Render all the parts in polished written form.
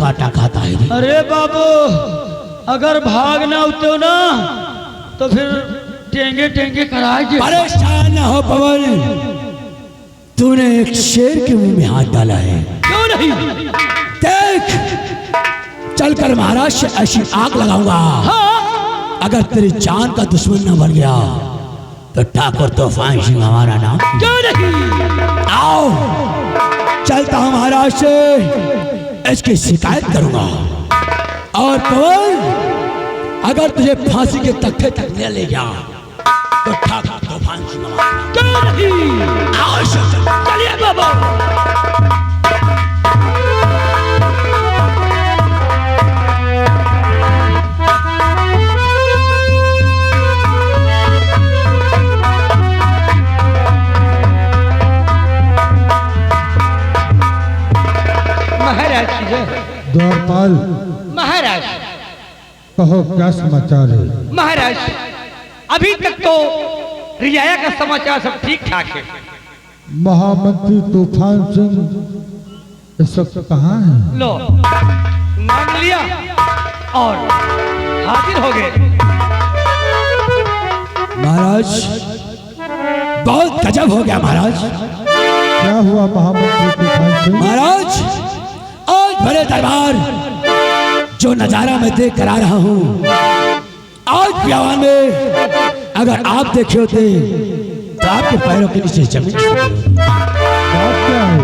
काटा खाता है। अरे बाबू, अगर भाग ना उठो ना तो फिर टेंगे टेंगे कराएंगे। परेशान न हो पवन, तूने एक शेर के मुंह में हाथ डाला है। क्यों नहीं? देख, चलकर महाराज से ऐसी आग लगाऊंगा। हाँ? अगर तेरी जान का दुश्मन न बन गया तो ठाकुर तूफान सिंह हमारा नाम। क्यों नहीं? आओ, चलता हूं महाराज से इसकी शिकायत करूंगा। और पवन, अगर तुझे फांसी के तख्ते तक न ले जा तो ठाकुर तूफान सिंह हमारा नाम। क्यों नहीं? आओ, चलिए बाबू। द्वारपाल महाराज, कहो क्या समाचार है? महाराज, अभी तक तो रियाया का समाचार सब ठीक ठाक है। महामंत्री तूफान सिंह इस वक्त कहाँ है? लो, मांग लिया और हाजिर हो गए। महाराज, बहुत गजब हो गया महाराज। क्या हुआ महामंत्री तूफान सिंह? महाराज, आज बड़े दरबार जो नजारा मैं देख कर आ रहा हूँ, आज ब्यावान में अगर आप देखे होते तो आपके पैरों के नीचे जमीन बात क्या है?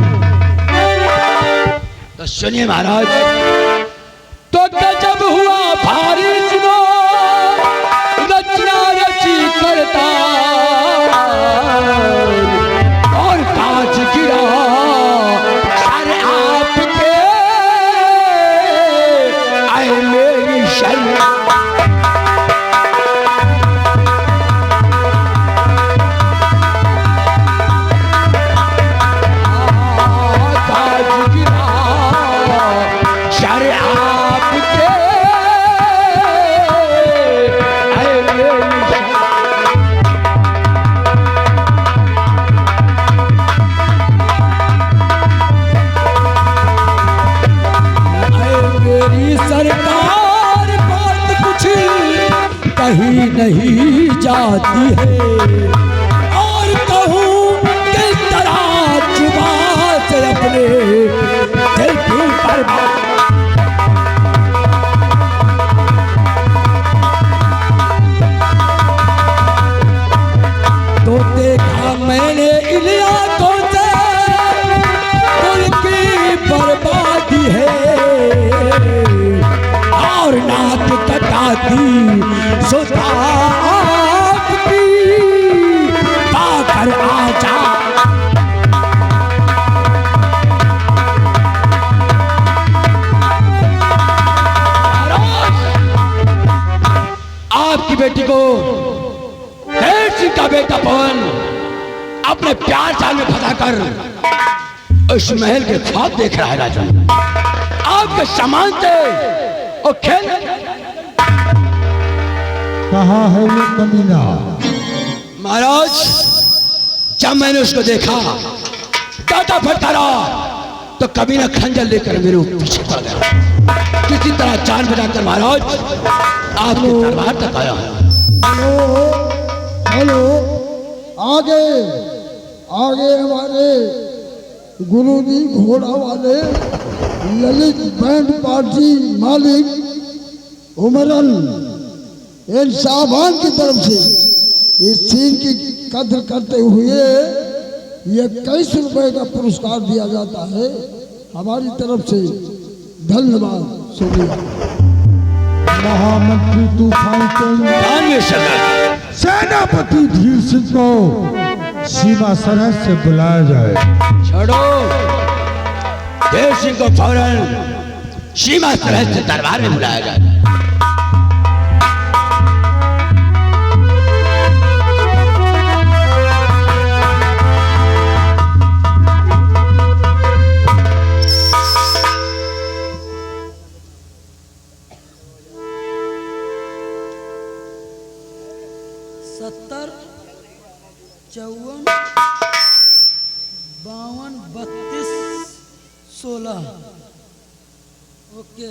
तो सुनिए महाराज। तो गजब हुआ भारी, सुनो रचना रची करता और कांच गिरा अरे आपके आए मेरी शरण। कहीं नहीं जाती है और कहूँ किस तरह जुबान से अपने दिल की परवाह। तो देखा मैंने इन आंखों से उनकी बर्बादी है और नाक कटाती सुधा आपकी पाकर आजा। आपकी बेटी को शेर सिंह का बेटा पवन अपने प्यार जाल में फंसाकर उस महल के ख्वाब देख रहा है राजा। आपके सामान से और खेल। कहाँ है वो कमीना? महाराज, जब मैंने उसको देखा डाटा फटता रहा तो कमीना खंजर लेकर मेरे पीछे पड़ गया। किसी तरह जान बचाकर महाराज आपके दरबार तक आया है। हेलो हेलो, आगे आगे हमारे गुरुजी घोड़ा वाले ललित बैंड पार्टी मालिक उमरन इन साहबान की तरफ से इस सीन की कद्र करते हुए ये 21 रुपए का पुरस्कार दिया जाता है हमारी तरफ से। धन्यवाद। शुक्रिया। महामंत्री तूफान सिंह सेनापति धीर सिंह को सीमा सरहद से बुलाया जाए। छोड़ो, धीर सिंह को फौरन सीमा सरहद से दरबार में बुलाया जाए। ओके।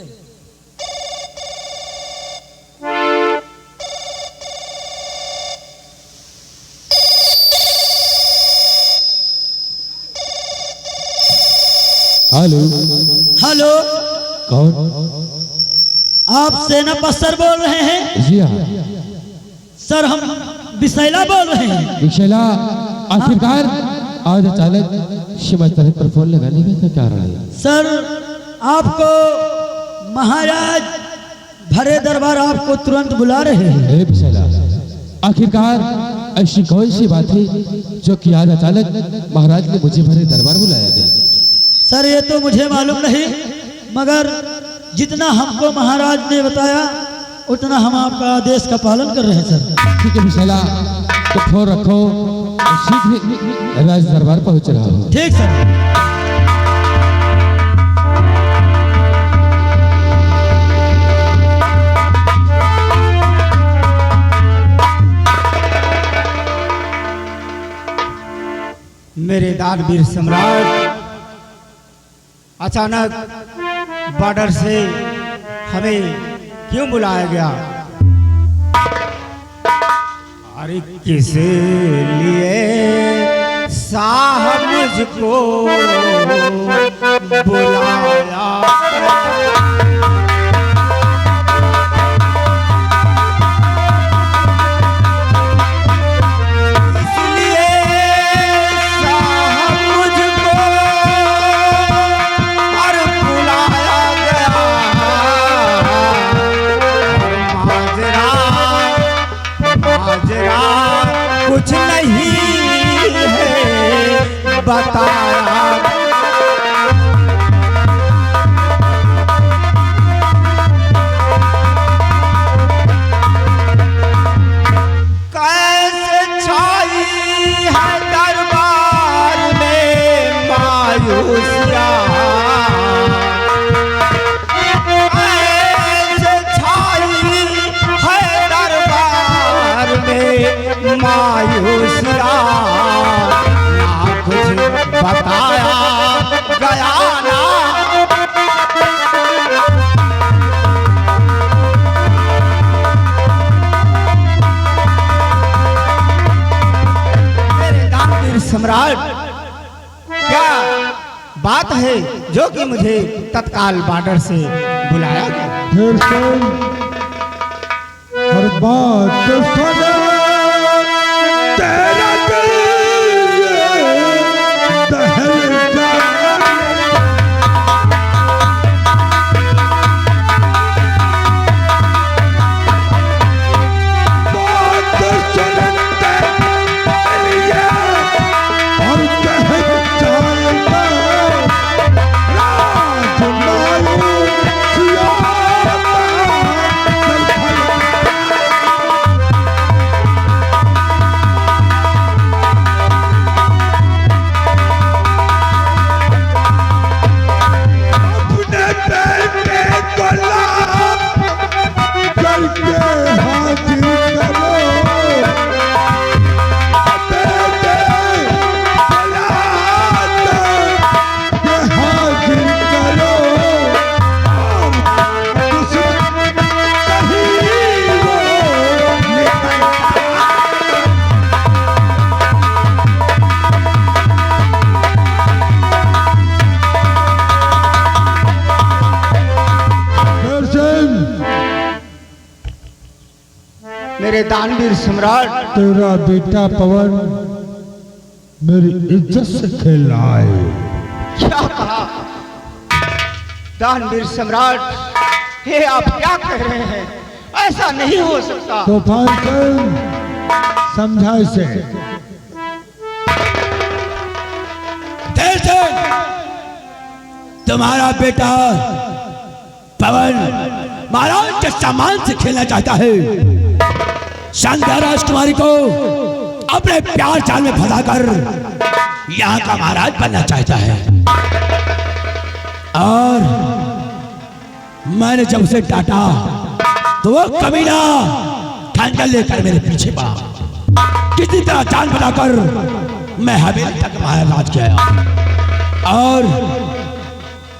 हेलो। हेलो, कौन? आप सेनापति सर बोल रहे हैं? जी हाँ। सर हम विशैला बोल रहे हैं। विशैला, आखिरकार आज अचानक सीमा सरहद पर फोन लगाने का क्या कारण है? सर आपको महाराज भरे दरबार आपको तुरंत बुला रहे हैं। अरे विशैला, आखिरकार ऐसी कौन सी बात है जो कि आज अचानक महाराज ने मुझे भरे दरबार बुलाया गया? सर ये तो मुझे मालूम नहीं, मगर जितना हमको महाराज ने बताया उतना हम आपका आदेश का पालन कर रहे हैं सर। ठीक है विशैला, तो फोन रखो, शीघ्र राज दरबार पहुंच रहा हूँ। ठीक सर। मेरे दानवीर सम्राट, अचानक बॉर्डर से हमें क्यों बुलाया गया? अरे किस लिए साहब मुझको बुलाया? कुछ नहीं है बताया। कैसे छाई है दरबार में मायूसिया, कैसे छाई है दरबार में मायूसिया, ना कुछ बताया गया ना। मेरे दानवीर सम्राट, क्या बात है जो कि मुझे तत्काल बॉर्डर से बुलाया गया? फिर सुन, और बात सुन, तेरा दिल दहल जाए। बात सुनते लिए और कह जाएगा राजमायू मेरे दानवीर सम्राट, तेरा बेटा पवन मेरी इज्जत से खेलाए। क्या कहा? दानवीर सम्राट, हे आप क्या कह रहे हैं? ऐसा नहीं हो सकता। तूफान सिंह, समझा इसे। जैसे तुम्हारा बेटा पवन महाराज के सामान से खेलना चाहता है, शानदार राजकुमारी को अपने प्यार जाल में फंसाकर यहाँ का महाराज बनना चाहता है। और मैंने जब उसे डांटा तो वो कमीना खंजर लेकर मेरे पीछे पड़ा। किसी तरह जान बचाकर मैं हवेली तक महाराज के आया और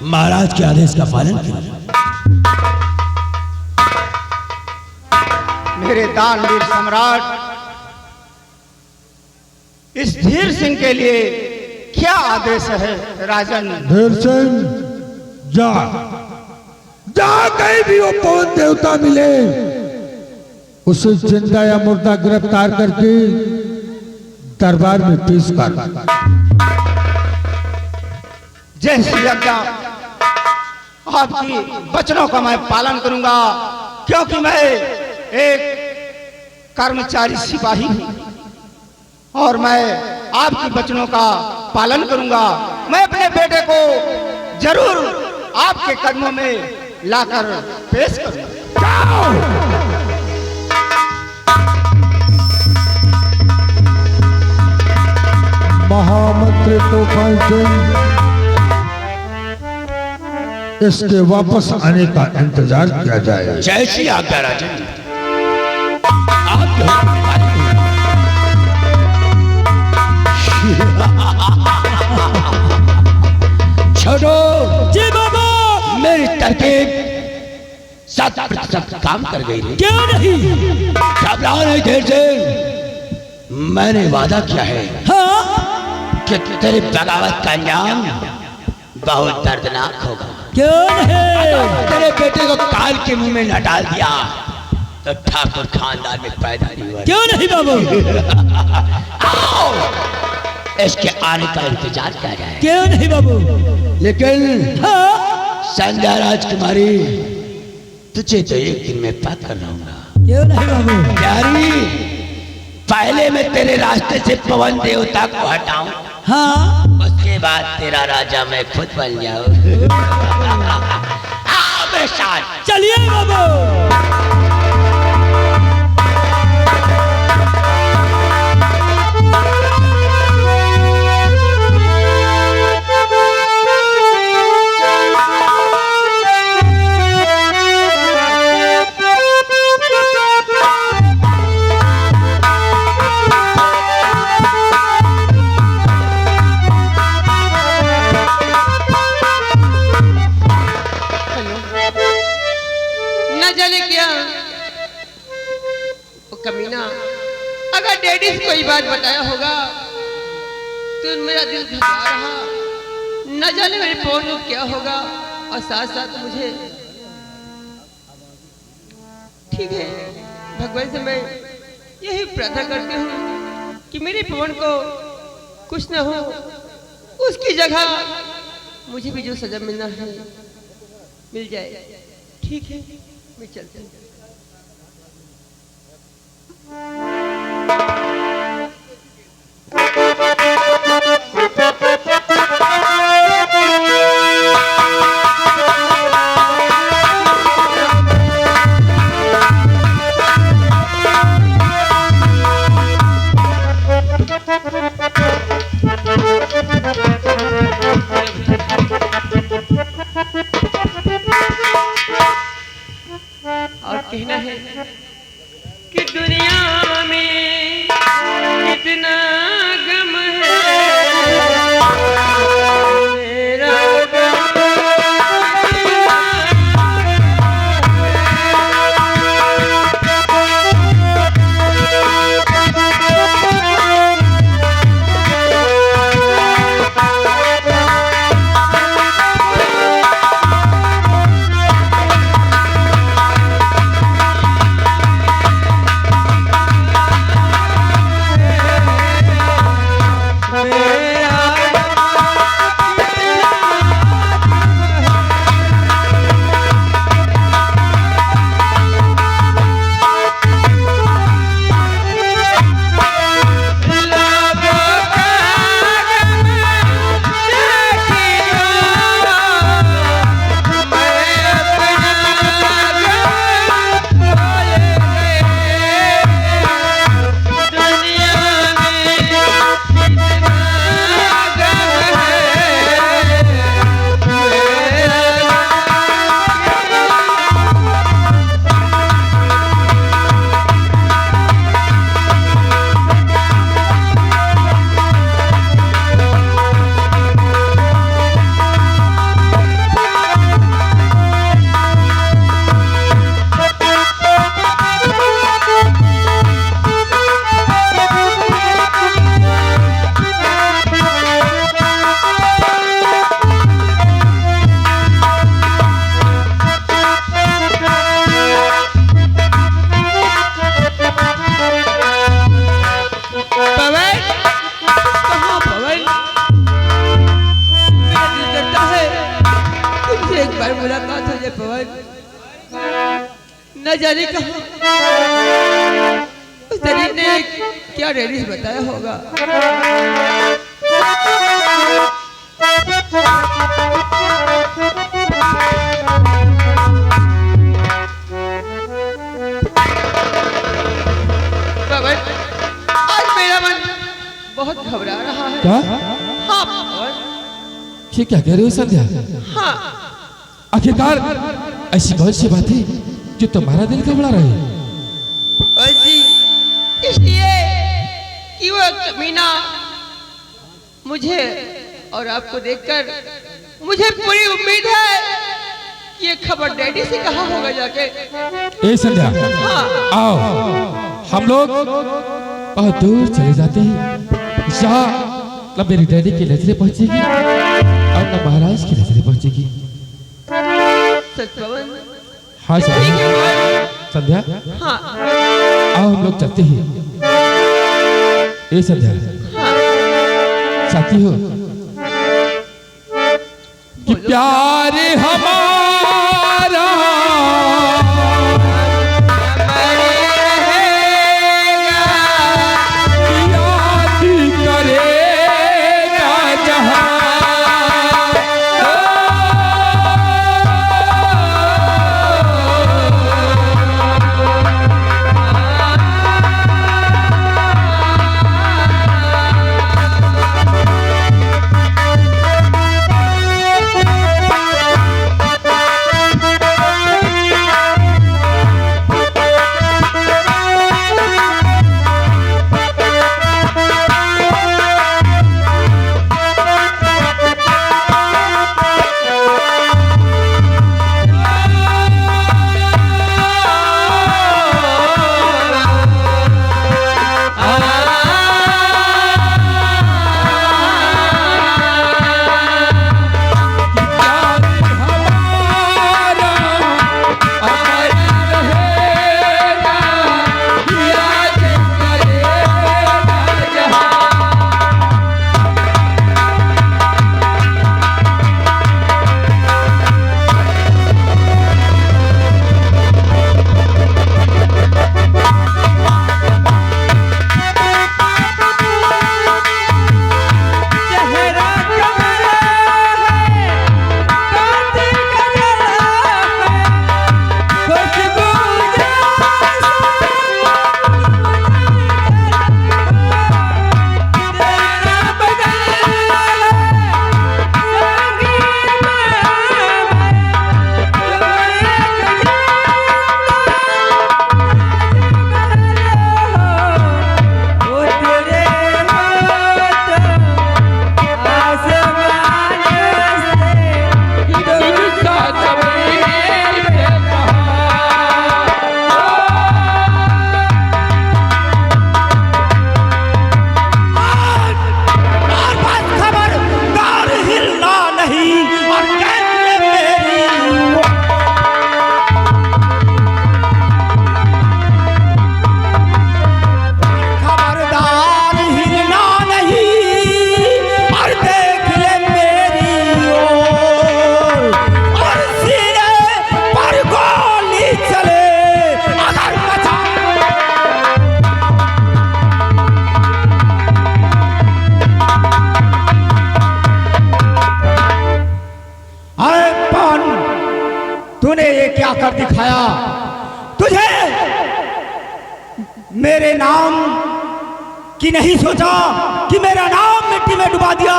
महाराज के आदेश का पालन किया। मेरे दानवीर सम्राट, इस धीर सिंह के लिए क्या आदेश है राजन? धीर सिंह, जा जा, कहीं भी वो पवन देवता मिले उसे जिंदा या मुर्दा गिरफ्तार करके दरबार में पेश कर। जय श्री आज्ञा। आपकी वचनों का मैं पालन करूंगा, क्योंकि मैं एक कर्मचारी सिपाही हूं और मैं आपकी वचनों का पालन करूंगा। मैं अपने बेटे को जरूर आपके कदमों में लाकर पेश करूंगा। महामंत्री तूफान सिंह, इसके वापस आने का इंतजार किया जाए। जैसी आज्ञा राजन। आप जो छोड़ो जी बाबा। मेरी तरकीब 7% काम कर गई रे। क्यों नहीं? घबराओ नहीं धीर से। मैंने वादा किया है हाँ? कि तेरी बगावत का अंजाम बहुत दर्दनाक होगा। क्यों नहीं? तेरे बेटे को काल के मुंह में न डाल दिया तो ठाकुर खानदान में पैदा नहीं हुआ। क्यों नहीं बाबू? आओ, इसके आने का इंतजार किया जाए। क्यों नहीं बाबू? लेकिन हाँ? संध्या राजकुमारी, तुझे तो एक दिन में पाक कर रहूंगा। क्यों नहीं बाबू? प्यारी, पहले मैं तेरे रास्ते से पवन देवता को हटाऊं, हाँ? उसके बाद तेरा राजा मैं खुद बन जाऊं। आओ मेरे साथ। चलिए बाबू। कमीना, अगर डैडी से कोई बात बताया होगा तो मेरा दिल घबरा रहा, न जाने मेरे पवन को क्या होगा। और साथ साथ मुझे ठीक है, भगवान से मैं यही प्रार्थना करती हूँ कि मेरे पवन को कुछ न हो, उसकी जगह मुझे भी जो सजा मिलना है मिल जाए। ठीक है, मैं चलती हूँ। और कहना है कि दुनिया में कितना गम है, मेरा गम न जाने कहाँ उस शरीर ने क्या रेडिस बताया होगा। बाबा, आज मेरा मन बहुत घबरा रहा है। क्या? हाँ बाबा। ये क्या कह रहे हो संध्या? हाँ, आखिरकार ऐसी कौन सी बात है जो तुम्हारा दिल घबरा रही है? और जी इसलिए कि वो कमीना मुझे और आपको देखकर मुझे पूरी उम्मीद है कि ये खबर डैडी से कहा होगा जाके। ए संध्या, हाँ। आओ हम लोग बहुत दूर चले जाते हैं, जहाँ न मेरी डैडी की नजरें पहुंचेगी और न महाराज की नजरें पहुंचेगी। सतपवन। हाँ संध्या, हाँ आओ हम लोग चलते हैं। ए संध्या, चाहती हो कि प्यार हमारा याद करेगा जहां। क्या कर दिखाया तुझे? मेरे नाम की नहीं सोचा कि मेरा नाम मिट्टी में डुबा दिया।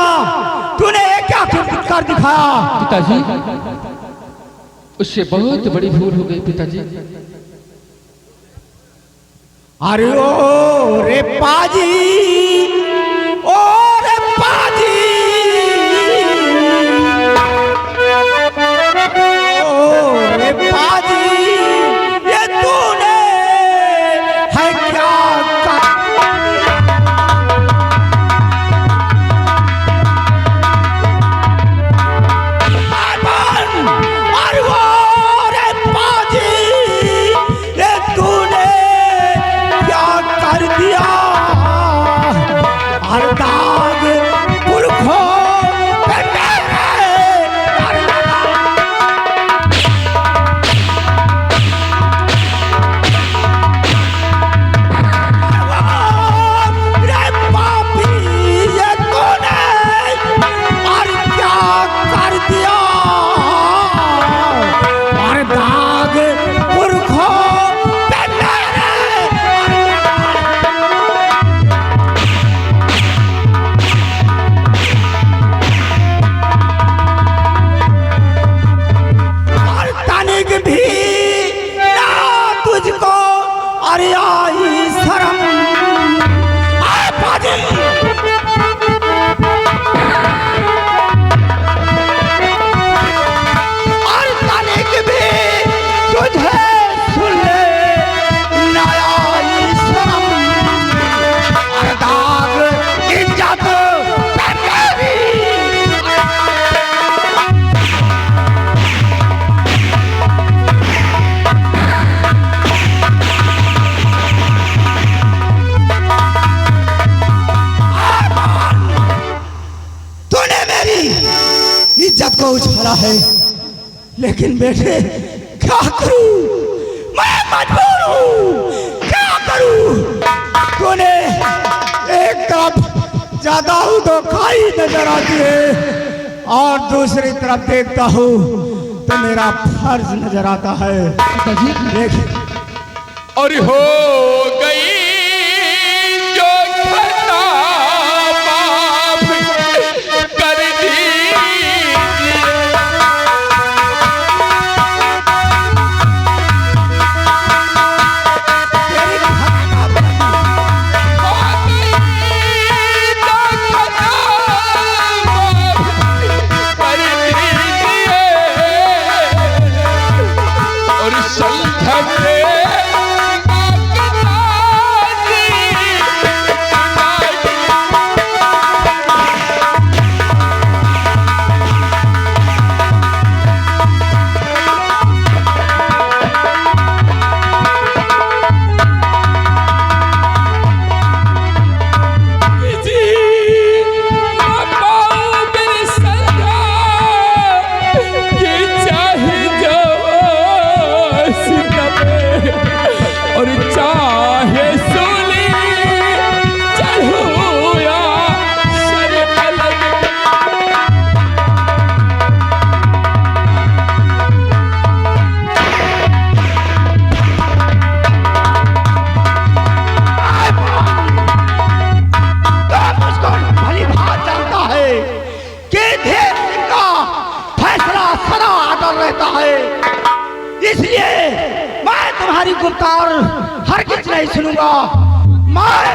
तूने ये क्या कर दिखाया? पिताजी, उससे बहुत बड़ी भूल हो गई पिताजी। अरे ओ रे पाजी, ओ रे पाजी, ओ रे पाजी, ये तूने है क्या अरे ओ रे पाजी, ये तूने क्या कर दिया? अरे आई शर्म आए बाजी और ताने के भी तुझे सुन ले ना आई शर्म और दाग इज्जत पे मेरी तूने मेरी इज्जत को उछाला है, लेकिन बेटे क्या करूं, मैं मजबूर हूं, क्या करूं। तूने एक तरफ जाता हूं तो खाई नजर आती है और दूसरी तरफ देखता हूं तो मेरा फर्ज नजर आता है। देख और हो गई जो खता माफ कर दीजिए। हो गई जो खता माफ कर दीजिए और समझे और चाहे सूली चढ़ो या सर अलग। तो मुझको भली भांति जानता है कि ढेर सिंह का फैसला सदा अटल रहता है, इसलिए मैं तुम्हारी गुफ्तार हरगिज नहीं सुनूंगा। मैं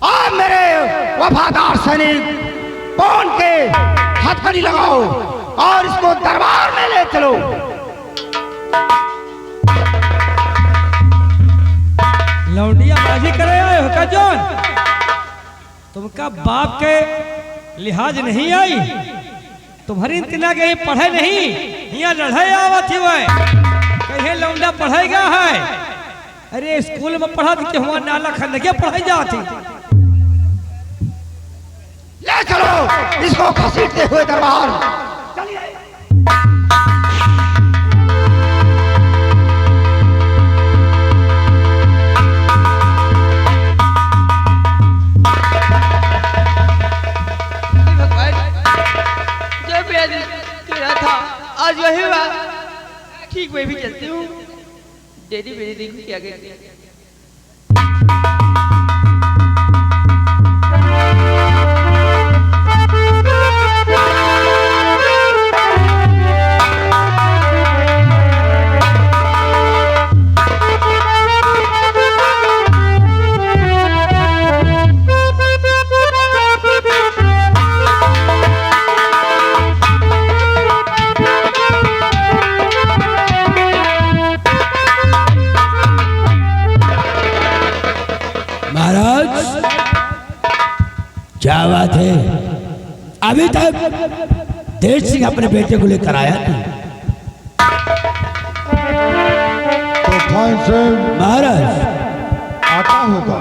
आप मेरे वफादार सैनिक पवन के हथकड़ी लगाओ और इसको दरबार में ले चलो। लौंडिया बाजी करे आए हो का जॉन? तुमका बाप के लिहाज नहीं आई, तुम्हारी इतना के पढ़े नहीं, यहाँ लड़ाई आवत हुए कहे लौंडा पढ़ेगा है। अरे स्कूल में पढ़ा कि हुआ नाला खंडके पढ़ाई जाती। ले चलो इसको घसीटते हुए दरबार। जो भी आज तेरा था आज वही हुआ। ठीक मैं भी चलती हूँ। डेडी मेरी देखो क्या कहती है। महाराज क्या बात है, अभी तक देर सिंह अपने बेटे को लेकर आया नहीं। तूफान से महाराज आता होगा।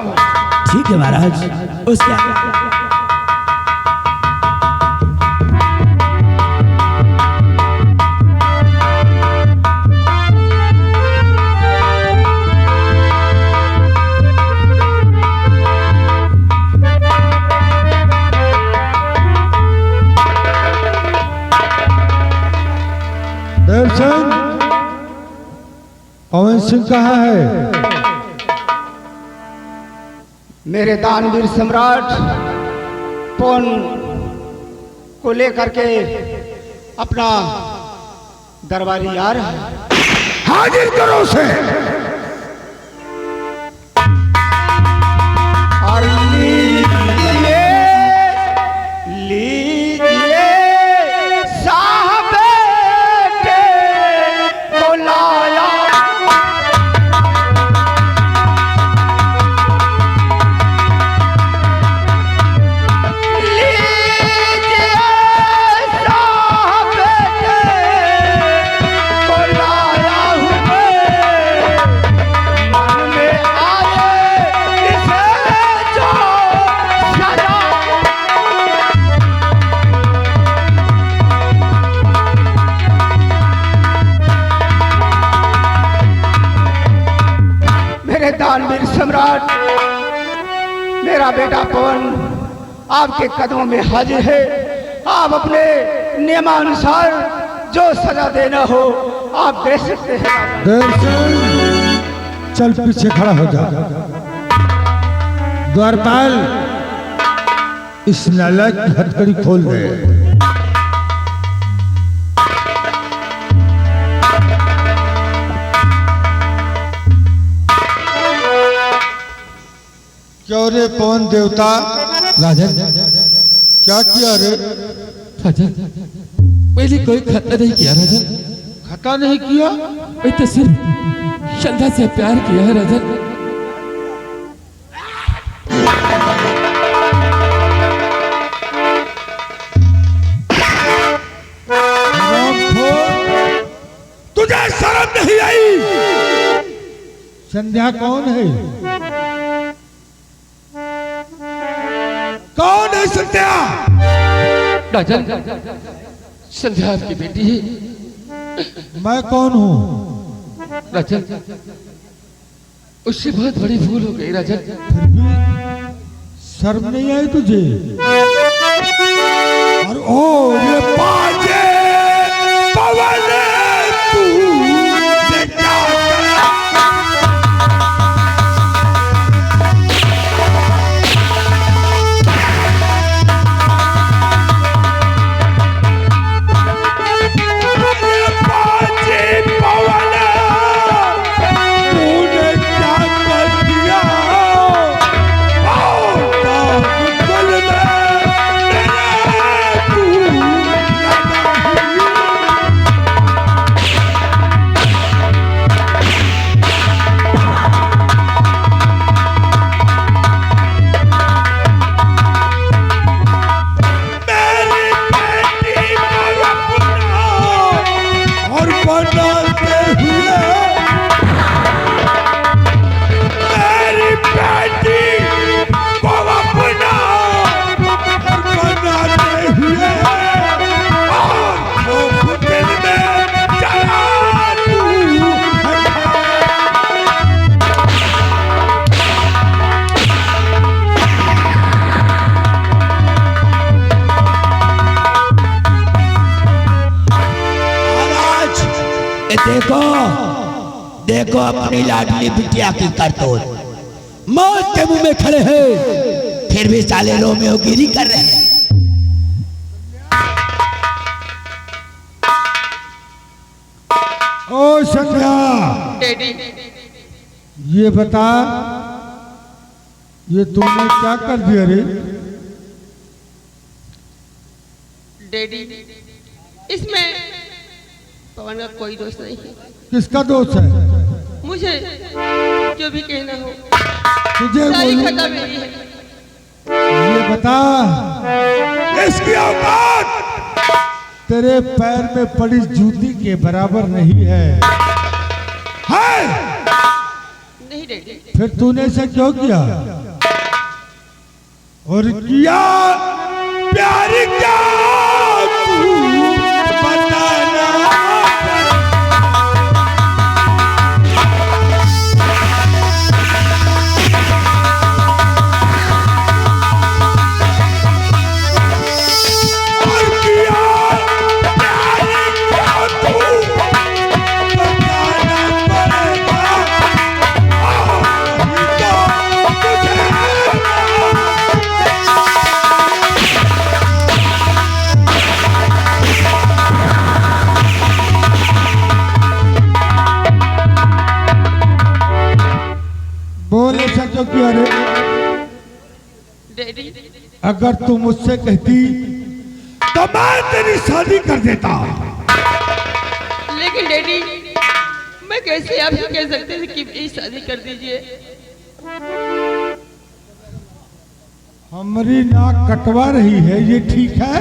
ठीक है महाराज, उसके आगे देवसेन, पवन सिंह कहाँ है? मेरे दानवीर सम्राट पवन को लेकर के अपना दरबारी यार हाजिर करो उसे। सम्राट, मेरा बेटा पवन आपके कदमों में हाजिर है। आप अपने नियमानुसार जो सजा देना हो आप दे सकते हैं। चल पीछे खड़ा हो जा। द्वारपाल, इस नालायक की हथकड़ी खोल दे। क्या रे पवन देवता? राजन, क्या किया रे? राजन, पहले कोई खतरा नहीं किया राजन। खता नहीं किया? मैं तो सिर्फ संध्या से प्यार किया है राजन। तुझे शर्म नहीं आई? संध्या कौन है? कौन है संध्या? राजन, संध्या आपकी बेटी है। मैं कौन हूँ? राजन, उससे बहुत बड़ी भूल हो गई राजन। फिर भी शर्म नहीं आई तुझे? और ओ ये बाजे पवन तू ये क्या करा? देखो देखो अपनी लाडली बिटिया की करतूत। मौत के मुंह में खड़े हैं फिर भी साले रोमियो गिरी कर रहे हैं। ओ संध्या, डैडी, ये बता, ये तुमने क्या कर दिया रे? डैडी, इसमें पवन का कोई दोष नहीं है। किसका दोष है? मुझे जो भी कहना हो तुझे सारी बोलूं? खता मेरी है। ये बता, इसकी औकात तेरे पैर में पड़ी जूती के बराबर नहीं है। नहीं डैडी। फिर तूने इसे क्यों किया? और किया प्यार क्या तू बताना। बोल ऐसा क्यों किया रे? डैडी, अगर तू मुझसे कहती तो मैं तेरी शादी कर देता। लेकिन डैडी, मैं कैसे आपसे कह सकती थी कि मेरी शादी कर दीजिए? हमारी नाक कटवा रही है, ये ठीक है?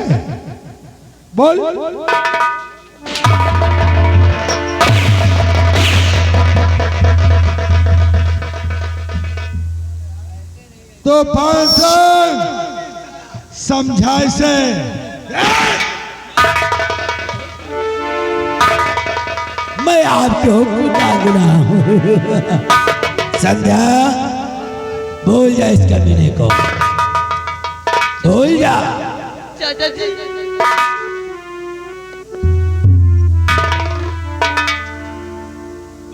बोल। तो पासन समझाए से मैं आपके हुक्म का गुलाम हूं। संध्या, भूल जा इस कमीने को, भूल जा। चाचा जी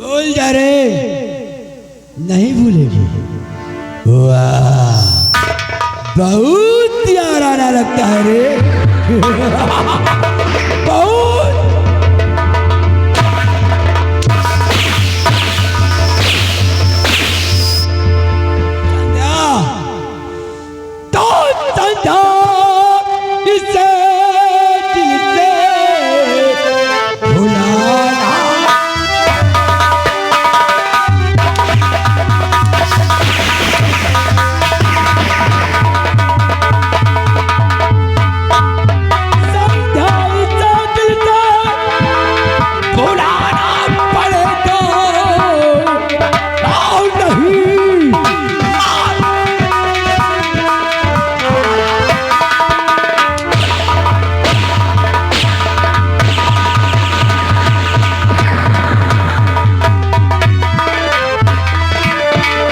भूल जा रे, नहीं भूलेगी। वाह, बहुत याराना लगता है रे। बहुत। तो संध्या इसे दिल से भुलाना।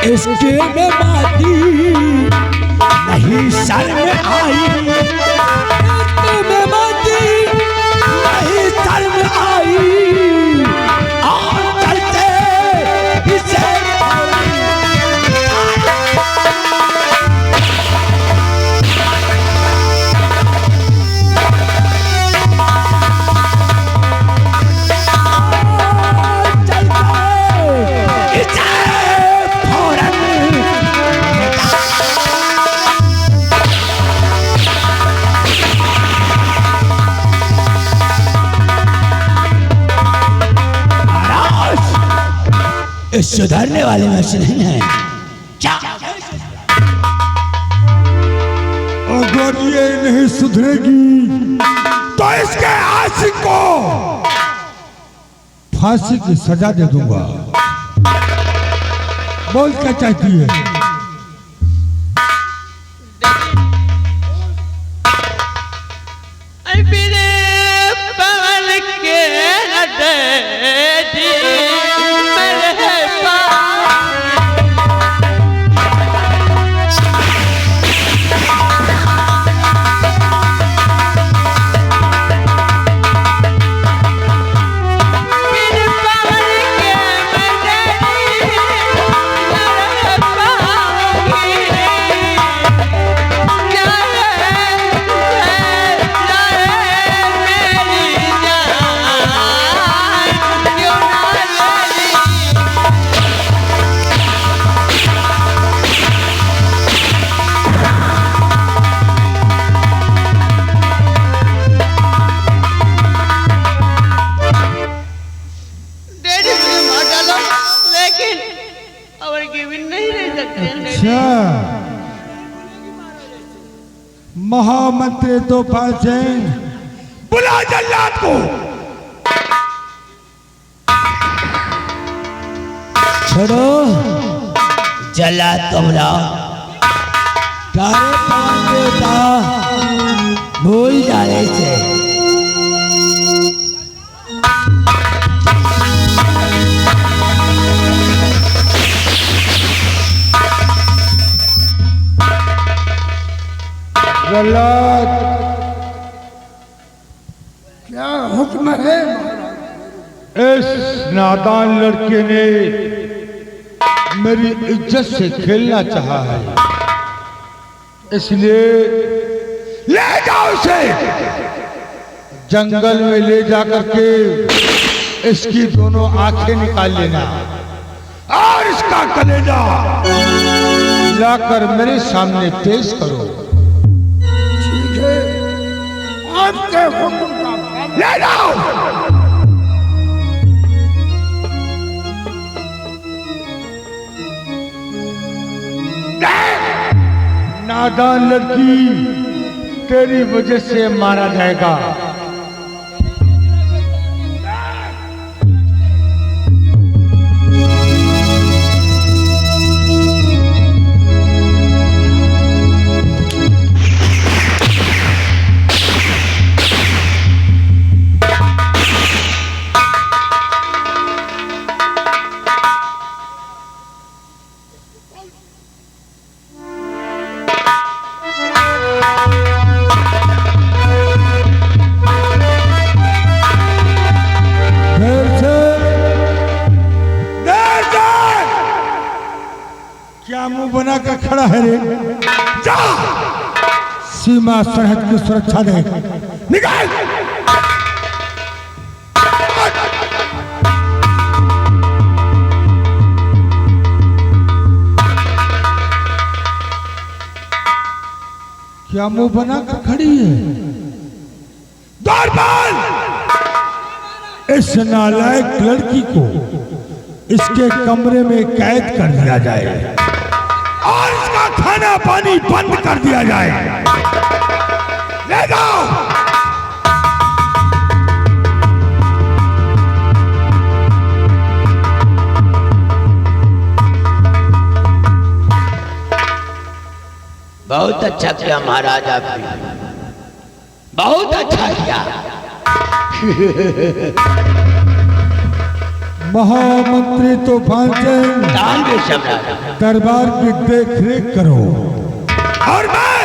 इसके में बाती नहीं सर में आई, इसके में बाती नहीं सर में आई, और चलते इसे सुधरने वाले में से नहीं है। क्या अगर ये नहीं सुधरेगी तो इसके आशिक को फांसी की सजा दे दूंगा। बोल क्या चाहती है? मेरे पवन के नदी महामंत्री तो पास है, बुला जल्लाद को। छोड़ो जल्लाद को बुलाओ। तारे पान देवता भूल जा रहे थे। जल्लाद क्या हुक्म है? इस नादान लड़के ने मेरी इज्जत से खेलना चाहा है, इसलिए ले जाओ उसे जंगल में ले जाकर के इसकी दोनों आंखें निकाल लेना और इसका कलेजा लाकर मेरे सामने पेश करो। आपके हुक्म का ले जाओ। नादान लड़की तेरी वजह से मारा जाएगा। मुंह बना कर खड़ा है रे? जा सीमा सरहद की सुरक्षा दे। निकाल। क्या मुंह बना कर खड़ी है? द्वारपाल, इस नालायक लड़की को इसके कमरे में कैद कर दिया जाए और इसका खाना पानी बंद कर दिया जाए। ले जाओ। बहुत अच्छा किया महाराज, आपने बहुत अच्छा किया। महामंत्री तूफान सिंह, दरबार की देख रेख करो और मैं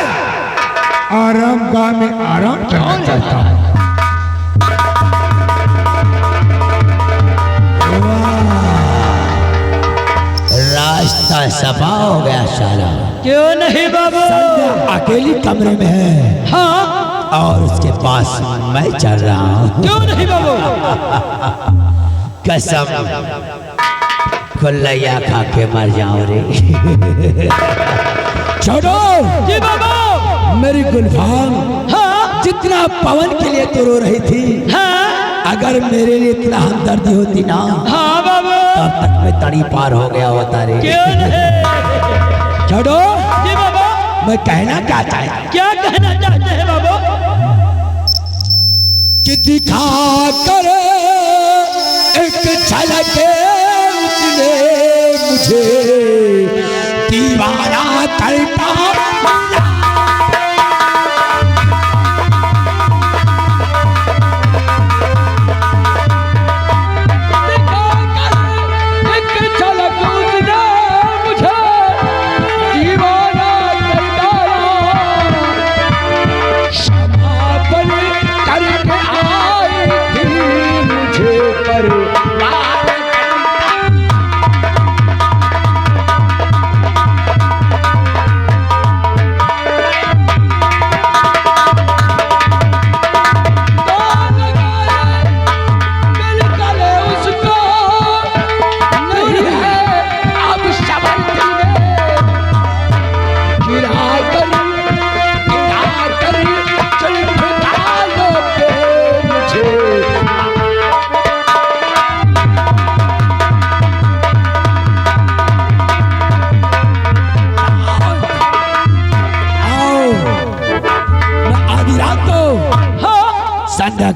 आराम गाह में आराम करना चाहता हूँ। रास्ता सफा हो गया सारा। क्यों नहीं बाबू? अकेली कमरे में है। हाँ, और उसके पास मैं चल रहा हूँ। क्यों नहीं बाबू? कसम खुल्लैया खा के मर जाऊं रे। छोड़ो जी बाबू। मेरी गुलफाम, हाँ, जितना पवन के लिए तो रो रही थी, हाँ, अगर मेरे लिए इतना हमदर्दी होती ना, हाँ बाबू, तब तक मैं तड़ी पार हो गया होता रे। क्यों नहीं? छोड़ो जी बाबू। मैं कहना क्या चाहता, क्या कहना चाहते हैं बाबू? कि दिखा कर एक झलक उसने मुझे दीवाना करता।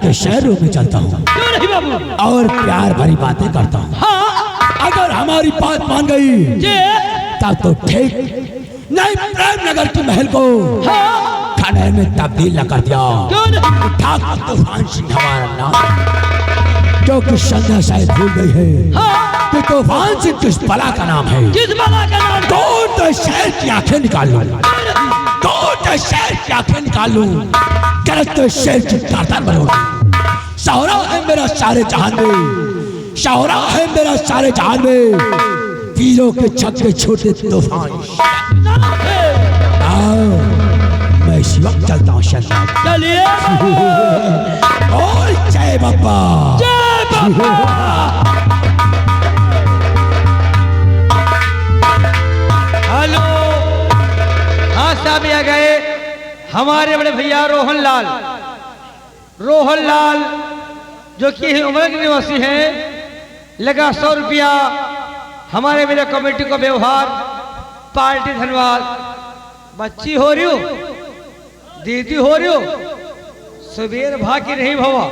के शहरों में चलता हूँ और प्यार भरी बातें करता हूँ। हाँ। अगर हमारी बात मान गई तब तो ठीक, नहीं प्रेम नगर के महल को खंडहर में तब्दील न कर दिया। ठाकुर तूफान सिंह हमारा नाम, क्योंकि संध्या शायद भूल गई है कि तूफान सिंह किस बला का नाम है। किस बला का नाम? तो शहर की आंखें निकाल लूं, तो शहर की आंखें निकाल लूं, गलत तो शहर की तारतार बनूं। शौहरा है मेरा सारे जहान में, शौहरा है मेरा सारे जहान में, वीरों के छक्के छोटे तूफान। आओ मैं इस वक्त चलता हूँ शहर। चलिए। और जय बाबा, जय बाबा। हेलो, हाँ साहब आ गए हमारे बड़े भैया रोहन लाल जो कि उमर के निवासी हैं। लगा 100 रुपया हमारे मेरे कमेटी को व्यवहार पार्टी धन्यवाद। बच्ची हो रही हो, दीदी हो रही हो, सुबेर भागी नहीं भवा।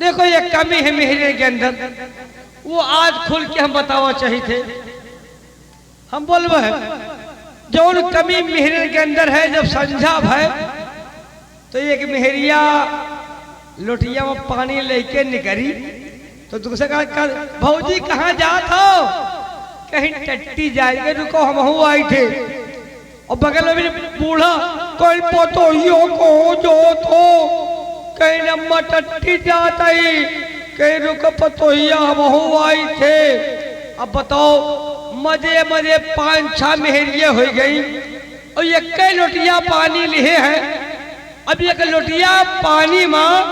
देखो ये कमी है महीने के अंदर, वो आज खुल के हम बतावा चाहिए थे। हम बोलबो है जो उन कमी महीने के अंदर है। जब संझा है तो एक मेहरिया लोटिया में पानी लेके निकली तो दूसरे का भौजी कहाँ जात हो? कहीं टट्टी जाएंगे, रुको हम आई थे। और बगल में भी बूढ़ा कोई पोतोहियो को जो तो कहीं नम्मा टट्टी जाता ही, कहीं रुको पतोहिया हम आई थे। अब बताओ मजे मजे 5-6 मेहरिए हो गई और ये कई लोटिया पानी लिए हैं। अब एक लोटिया पानी में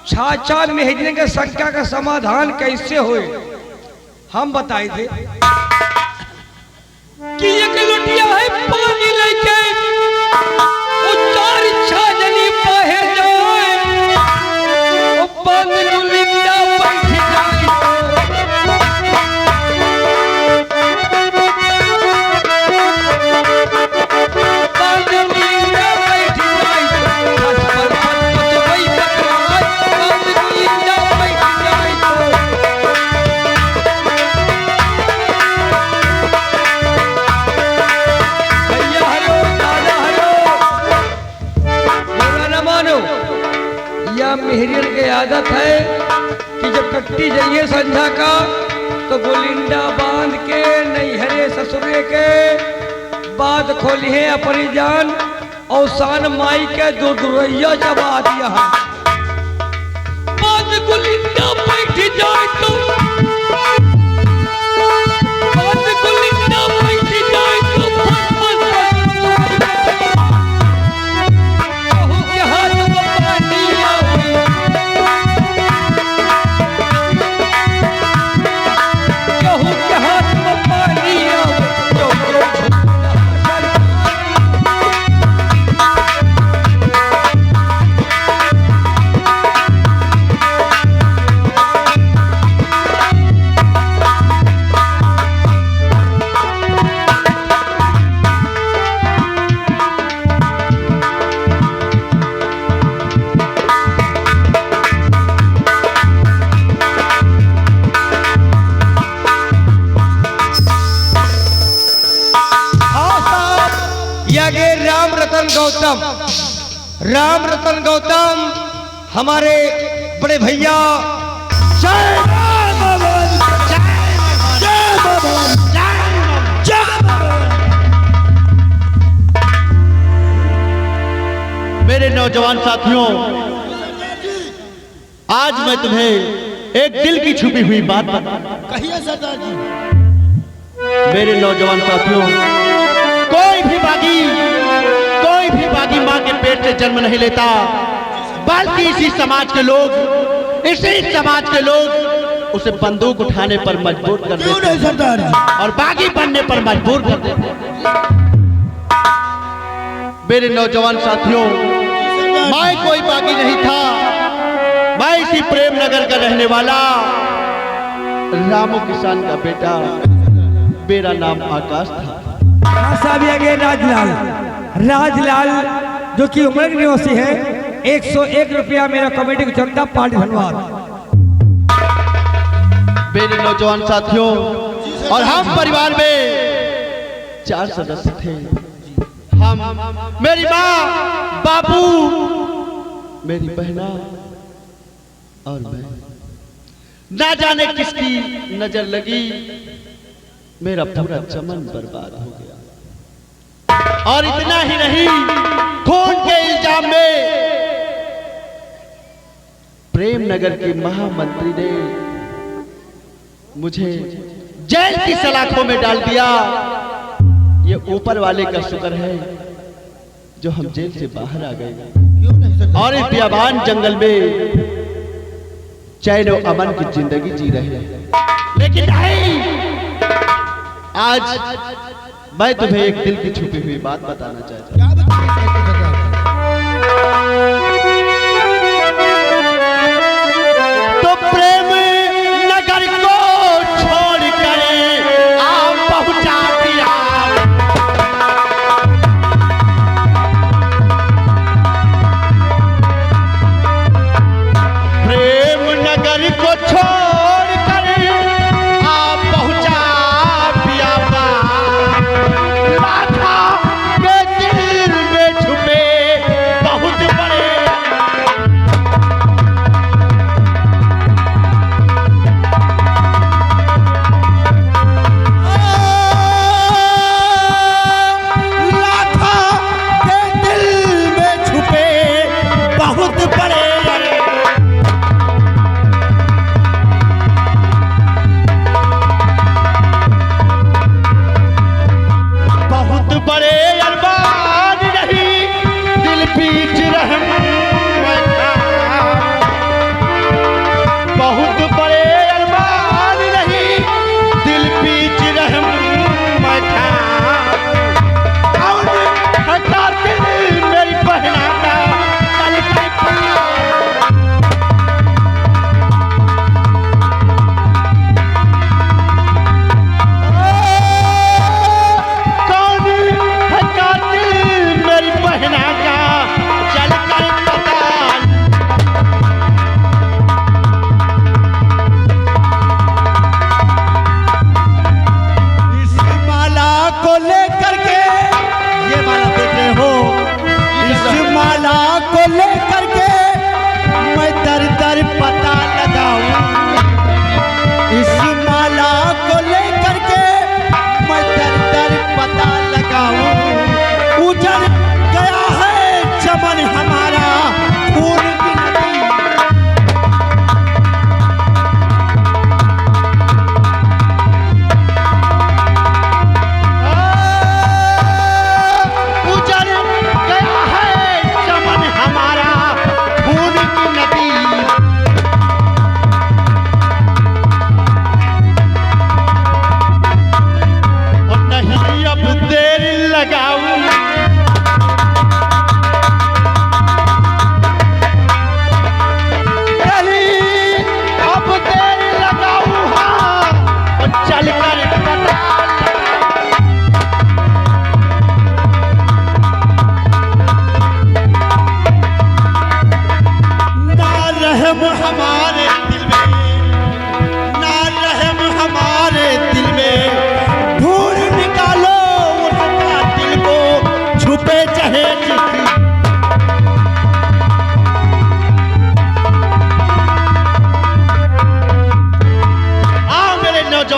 6 मेहरिए के संख्या का समाधान कैसे हो, हम बताए थे कि एक लोटिया है पानी लेके चार इच्छा जनी पाहे जाए ओ पानी गुलिंदा बैठ जाए पानी गुलिंदा बैठ जाए आज पर तो वही टकराए पानी गुलिंदा बैठ जाए भैया हलो दादा हलो मेरा न मानो। यह मेहरियन की आदत है कि जब कट्टी जाइए संध्या का तो गोलिंडा बांध के नैहरे ससुरे के बाद खोली है अपनी जान और शान माई के दुरैया जबा दिया है। बाद गोलिंडा बैठ जाए तो बाद गोलिंडा बैठ जाए तो कहूँ के हाथ में पानी आवे कहूँ के हाथ में पानी आवे राम रतन गौतम हमारे बड़े भैया जय भगवान जय भगवान जय भगवान। मेरे नौजवान साथियों, आज मैं तुम्हें एक दिल की छुपी हुई बात कहिए सरदार जी। मेरे नौजवान साथियों, कोई भी बागी मां के पेट से जन्म नहीं लेता, बल्कि इसी समाज के लोग उसे बंदूक उठाने पर मजबूर कर देते हैं सरदार जी? और बागी बनने पर मजबूर कर देते हैं। मेरे नौजवान साथियों, मैं कोई बागी नहीं था, मैं इसी प्रेम नगर का रहने वाला रामू किसान का बेटा, मेरा नाम आकाश था। साहब आगे राजलाल जो कि उमर निवासी है, 101 रुपया मेरा कमेटी को चंदा पार्टी धन्यवाद। मेरे नौजवान साथियों, और हम परिवार में 4 सदस्य थे। हम, मेरी माँ, बाबू, मेरी बहना और मैं। ना जाने किसकी नजर लगी, मेरा पूरा चमन बर्बाद हो गया। और इतना ही नहीं, खून के इल्जाम में प्रेम नगर के महामंत्री ने मुझे जेल की सलाखों में डाल दिया। ये ऊपर वाले का शुक्र है जो हम जेल से बाहर आ गए और इस बियाबान जंगल में चैन और अमन की जिंदगी जी रहे हैं। लेकिन नहीं, आज मैं तुम्हें एक दिल की छुपी हुई बात बताना चाहता हूं। तो प्रेम नगर को छोड़ कर आप पहुंचा दिया, प्रेम नगर को छोड़ कर आप पहुंचा दिया, लाखा के दिल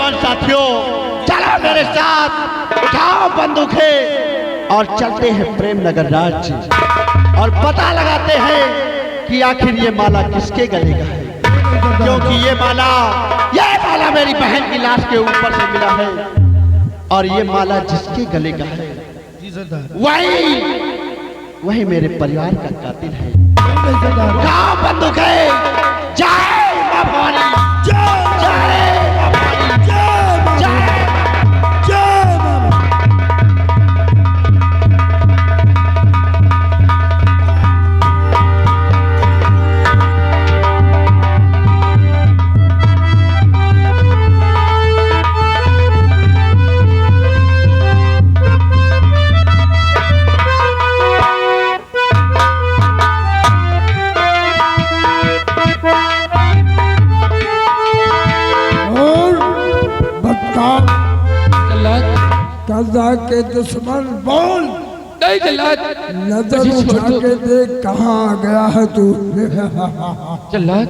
जवान साथियों, चलो मेरे साथ, उठाओ बंदूकें और चलते हैं प्रेम नगर राज्य और पता लगाते हैं कि आखिर ये माला किसके गले का है, क्योंकि ये माला मेरी बहन की लाश के ऊपर से मिला है और ये माला जिसके गले का है वही मेरे परिवार का कातिल है। उठाओ बंदूकें, जय मां भवानी, जय मां भवानी, जय मां के दुश्मन बोल। नहीं जल्लाद, नजर उठा के देख कहाँ आ गया है तू। जल्लाद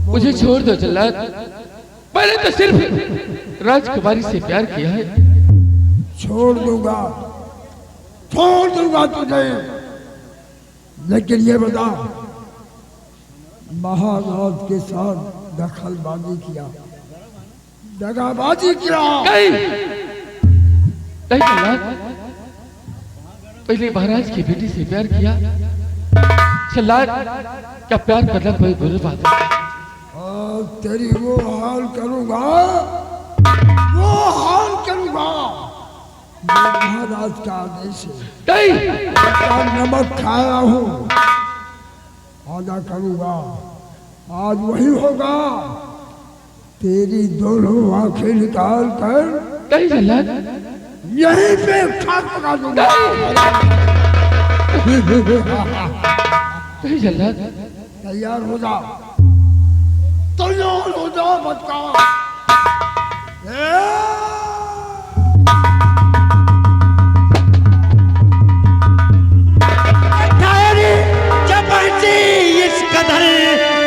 मुझे छोड़ दो जल्लाद, मैंने तो सिर्फ राजकुमारी से प्यार किया है। छोड़ दूंगा तुझे, लेकिन ये बता महाराज के साथ दखलबाजी किया, दगाबाजी किया। नहीं जल्लाद, पहले महाराज की बेटी से प्यार किया। जल्लाद, क्या प्यार करना कोई बुरी बात है? और तेरी वो हाल करूंगा महाराज का आदेश है। नमक खाया हूँ, आधा करूंगा, आज वही होगा। तेरी दोनों आंखें निकाल कर नहीं जल्लाद, यहीं पे खाक पका दूंगा। नहीं जल्लाद, तैयार हो जाओ, बचका। इस कदर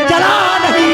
जला नहीं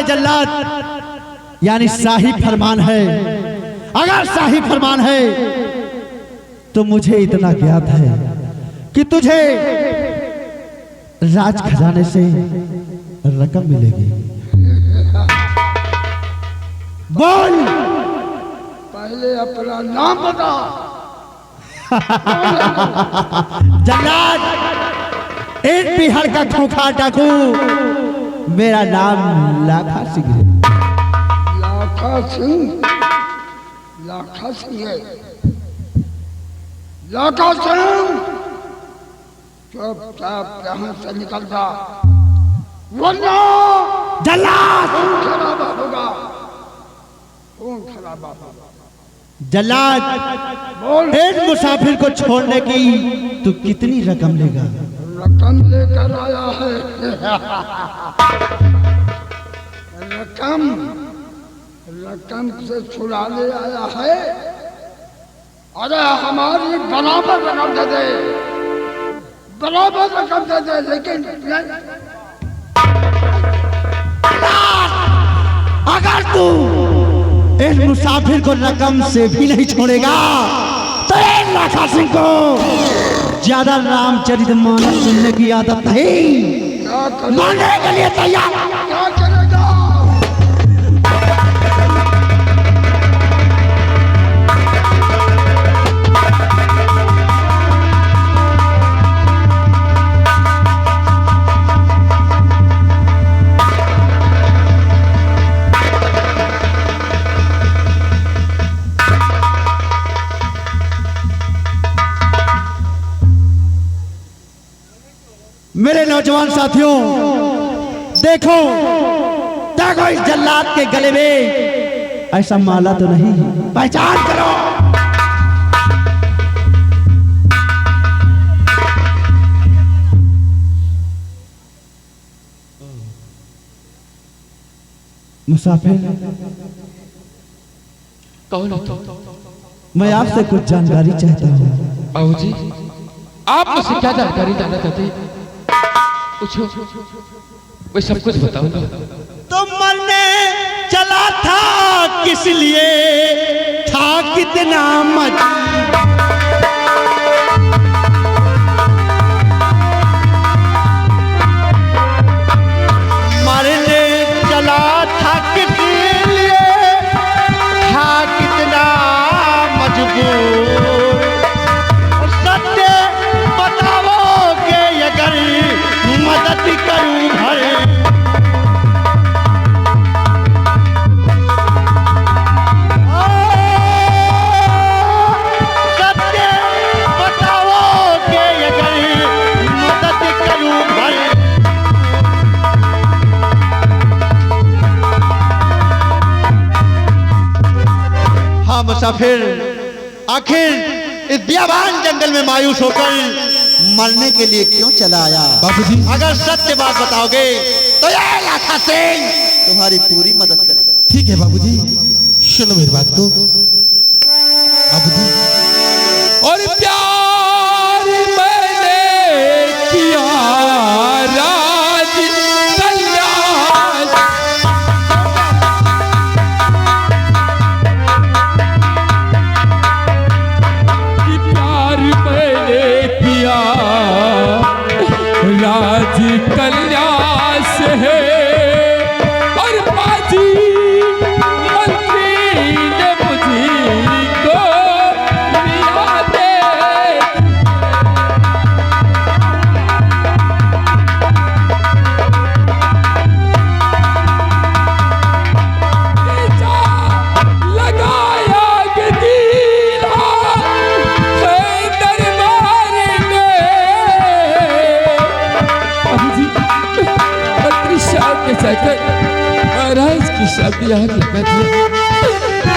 जल्लाद, यानी शाही फरमान है। अगर शाही फरमान है तो मुझे इतना ज्ञात है कि तुझे राज खजाने से रकम मिलेगी। बोल, पहले अपना नाम बता। जल्लाद, एक बिहार का खूंखार डाकू, मेरा नाम लाखा सिंह है। लाखा सिंह है। लाखा सिंह, चुपचाप यहाँ से निकल जा, वरना जल्लाद खून खराबा होगा, खून खराबा होगा। जल्लाद, बोल, एक मुसाफिर को छोड़ने की तू कितनी रकम लेगा? रकम लेकर आया है। रकम से छुड़ा ले आया है। अरे हमारी बराबर रकम दे दे, बराबर रकम दे दे, लेकिन अगर तू इस मुसाफिर को रकम से भी नहीं छोड़ेगा तो लाखा सिंह को ज्यादा रामचरित मानस सुनने की आदत नहीं। मरने के लिए तैयार। क्या करेगा? मेरे नौजवान साथियों, देखो देखो इस जल्लाद के गले में ऐसा माला तो नहीं, पहचान करो। मुसाफिर, कौन हो तुम? मैं आपसे कुछ जानकारी चाहता हूँ। बाबूजी, आप मुझसे क्या जानकारी जानना चाहते हैं? पूछो, मैं सब कुछ बताऊंगा। तो मरने चला था किस लिए, था कितना मत मरने चला था किस लिए, था कितना मजबूर। सत्य बताओगे अगर मदद करूं भर। सत्य बताओगे अगर मदद करूं भर। हाँ मुसाफिर, आखिर इस बियाबान जंगल में मायूस होकर मरने के लिए क्यों चला आया? बाबूजी, अगर सत्य बात बताओगे तो ये लाखा सिंह तुम्हारी पूरी मदद करेगा। ठीक है बाबूजी, सुनो मेरी बात को। बाबूजी, और प्यार मैंने किया राज कल्याण। कि प्यार मैंने किया राज कल्याण से है। और बाजी मंत्री ने मुझको लिया दे। लगाया के दीना है दरबार में। बाबूजी, 32 साल के चक्कर महाराज की शादी यहाँ लगा दिया।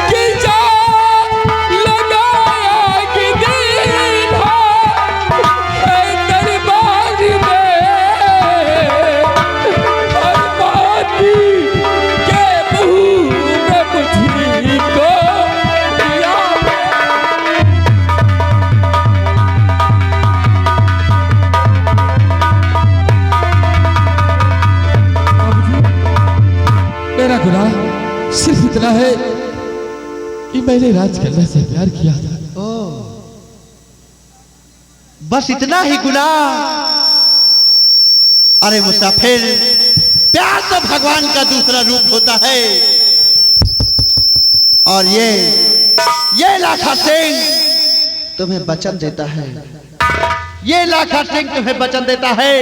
कि जा लगाया कि दीना है दरबार में। और बाती के मुँह में मुझको दिया। मेरा गुनाह सिर्फ इतना है कि मैंने राजकन्या से प्यार किया था। बस इतना ही गुनाह? अरे मुसाफिर, प्यार तो भगवान का दूसरा रूप होता है। और ये लाखा सिंह तुम्हें वचन देता है, ये लाखा सिंह तुम्हें वचन देता है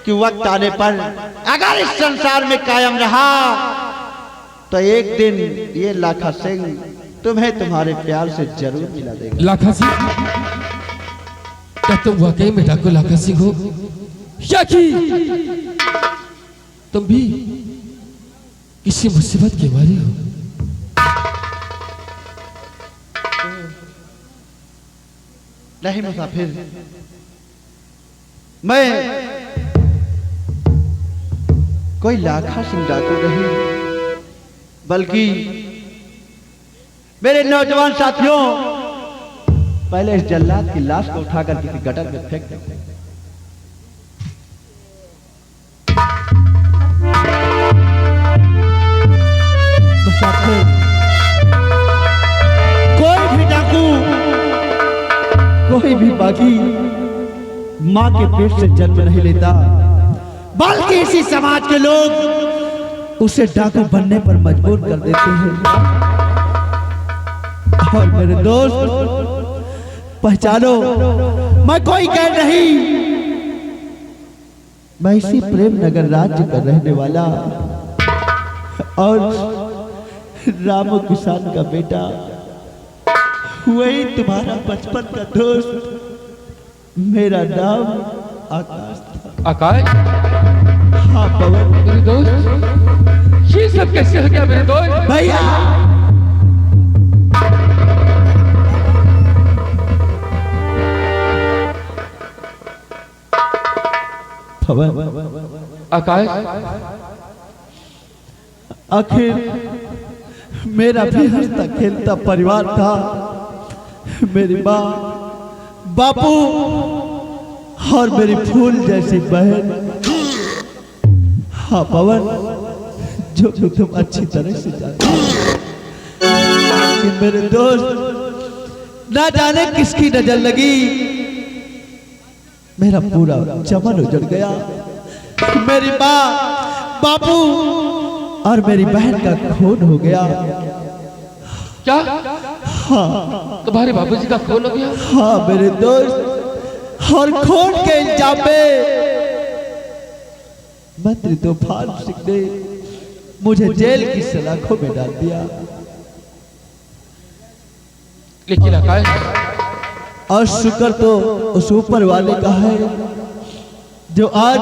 कि वक्त आने पर अगर इस संसार में कायम रहा तो एक दिन ये लाखा सिंह तुम्हें तुम्हारे प्यार से जरूर मिला देगा। लाखा सिंह, क्या तुम वाकई में डाकू लाखा सिंह हो, या कि तुम भी किसी मुसीबत की मारी हो? नहीं मुसाफिर, मैं कोई लाखा सिंह डाकू नहीं, बल्कि मेरे नौजवान साथियों, पहले इस जल्लाद की लाश को उठाकर किसी गटर में फेंक दो। मुसाफिर, कोई भी डाकू कोई कोई भी बाकी माँ के पेट से जन्म नहीं लेता, बल्कि इसी समाज के लोग उसे डाकू बनने पर मजबूर कर देते हैं। और मेरे दोस्त पहचानो, मैं कोई गैर नहीं, मैं इसी प्रेम नगर राज्य का रहने वाला और रामू किसान का बेटा, वही तुम्हारा बचपन का दोस्त। मेरा नाम आकाश था। आकाश? हाँ पवन। मेरे दोस्त, ये सब कैसे हो गया मेरे दोस्त? भैया पवन, आकाश, आखिर मेरा भी हंसता खेलता परिवार था। मेरी माँ, बापू और मेरी फूल जैसी बहन। हाँ पवन, जो कि तुम अच्छी तरह से जानते हो। लेकिन मेरे दोस्त, ना जाने किसकी नजर लगी, मेरा पूरा चमन उजड़ गया। मेरी माँ, बापू और मेरी बहन का खून हो गया। क्या? हाँ तुम्हारे बाबूजी का खून हो गया? हाँ मेरे दोस्त, और खून के इल्जाम में मंत्री तूफान सिंह ने मुझे जेल की सलाखों में डाल दिया। लेकिन आकाश, और शुक्र तो उस ऊपर वाले का है जो आज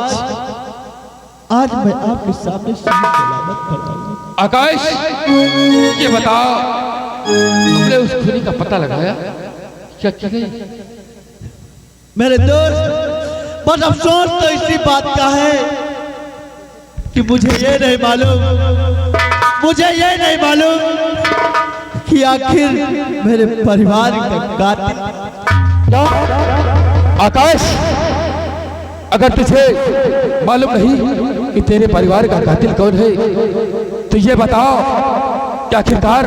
मैं आपके सामने सही सलामत खड़ा हूं। आकाश, ये बताओ, तुमने उस खूनी का पता लगाया? क्या की गई? मेरे दोस्त, बस अफसोस तो इसी बात का है कि मुझे ये नहीं मालूम कि आखिर मेरे परिवार का कातिल। आकाश, अगर तुझे मालूम नहीं कि तेरे परिवार का कातिल कौन है, तो ये बताओ कि आखिरकार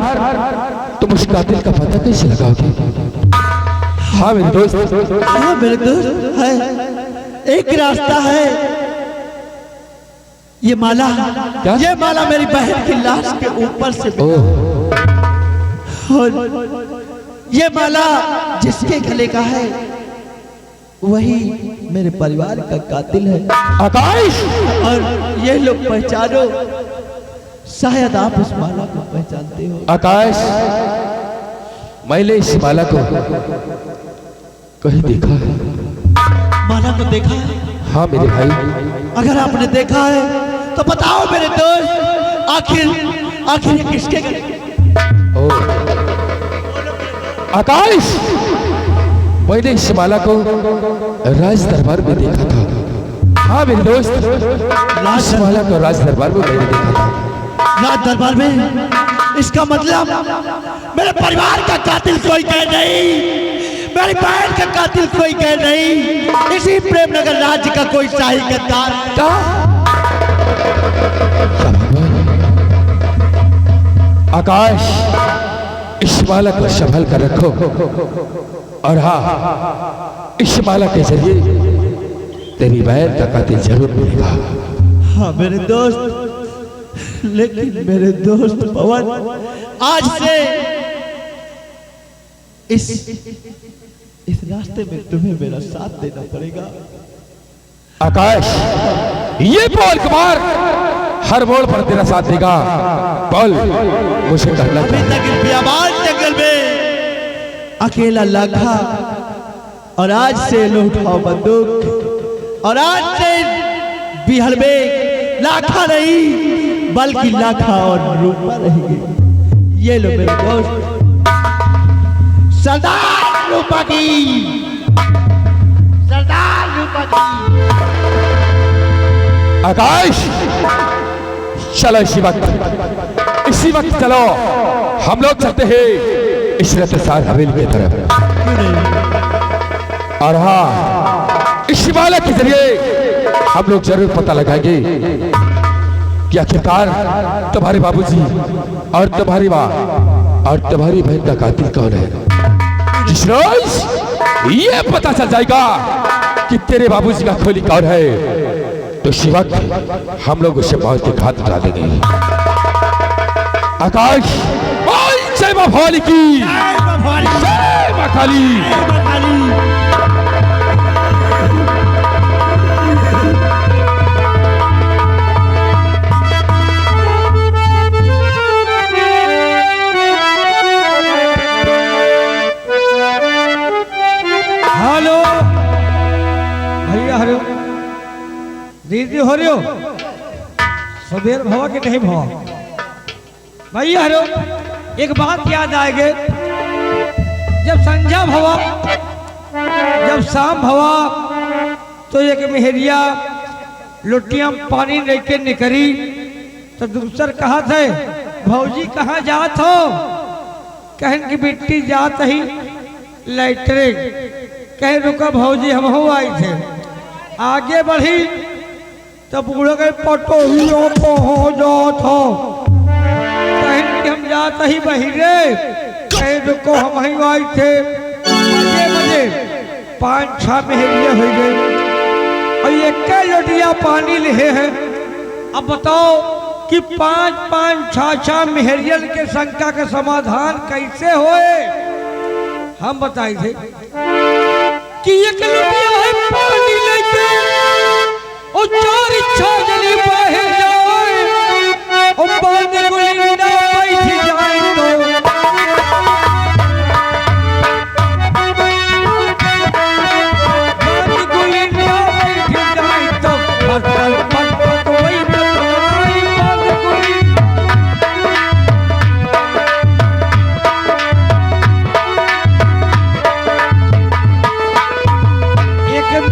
तुम उस कातिल का पता कैसे लगाओगे? हाँ मेरे दोस्त, हाँ मेरे दोस्त, है एक रास्ता है। ये माला, क्या? ये माला मेरी बहन की लाश के ऊपर से और ये माला जिसके गले का है वही मेरे परिवार का कातिल है। आकाश, और ये लोग पहचानो, शायद आप इस माला को पहचानते हो। आकाश, मैंने इस माला को कहीं देखा है। माला को देखा है? हाँ मेरे भाई। अगर आपने देखा है तो बताओ मेरे दोस्त, आखिर ये किसके गले? ओ आकाश, मैंने इस माला को राज दरबार में देखा था। हाँ मेरे दोस्त, इस माला को राज दरबार में मैंने देखा था। राज दरबार में? इसका मतलब मेरे परिवार का कातिल कोई कह नहीं, मेरी बहन का कातिल कोई कह नहीं, इसी प्रेमनगर राज्य का कोई शाही गद्दार। आकाश, इस माला को संभाल कर रखो, और हाँ, इस माला के जरिए तेरी बहन का कातिल जरूर मिलेगा। हाँ मेरे दोस्त, लेकिन मेरे दोस्त पवन, आज से इस रास्ते में तुम्हें मेरा साथ देना पड़ेगा। आकाश, ये बोल कुमार हर मोड़ पर तेरा साथ देगा। बोल, मुझे कहना अभी चाहिए। तक इस बियाबान जंगल में अकेला लाखा, और आज से लो उठाओ बंदूक, और आज से बिहड़ में लाखा नहीं बल्कि लाखा और रूपा रहेगी। ये लो मेरे दोस्त, सरदार रूपा की, सरदार रूपा की। आकाश, चलो इसी वक्त चलो, हम लोग चलते हैं इस रतसार हवेली की तरफ। और हाँ, इस माला के जरिए हम लोग जरूर पता लगाएंगे कि आखिरकार तुम्हारे बाबूजी और तुम्हारी माँ और तुम्हारी बहन का कातिल कौन है। जिस रोज ये पता चल जाएगा कि तेरे बाबूजी का खोली कौन है, तो इसी वक्त हम लोग उसे मौत के घाट उतार देंगे। आकाश बोल जय मां भवानी की, जय मां काली। हेलो भैया, हरो दीदी हो रही हो, सबेर भवा कि नहीं भवा भैया? हरो एक बात याद आएगी, जब संध्या भवा, जब शाम भवा, तो एक मेहरिया लोटियां पानी लेके निकली, तो दूसर कहा थे भौजी कहाँ जात हो? कहन की बिट्टी जात ही लैटरिन। कहे रुका भौजी हम हो आई थे। आगे बढ़ी तो बूढ़े के पटोहियों पहुंच जात हो, कहन कि हम जात ही बहिरे। कहे रुको हम ही आई थे। मजे मजे 5-6 मेहरिया हो गए और एक लोटिया पानी ले हैं। अब बताओ कि 5-5, 6-6 मेहरियल के शंका का समाधान कैसे होए? हम बताए थे कि एक लोटिया है पानी लेके और 4 इच्छा जली बाहर जाए और बांध गुलिंदा बैठ जाए तो बांध गुलिंदा बैठ जाए तो फटल फटल वही बताई बांध गुलिंदा।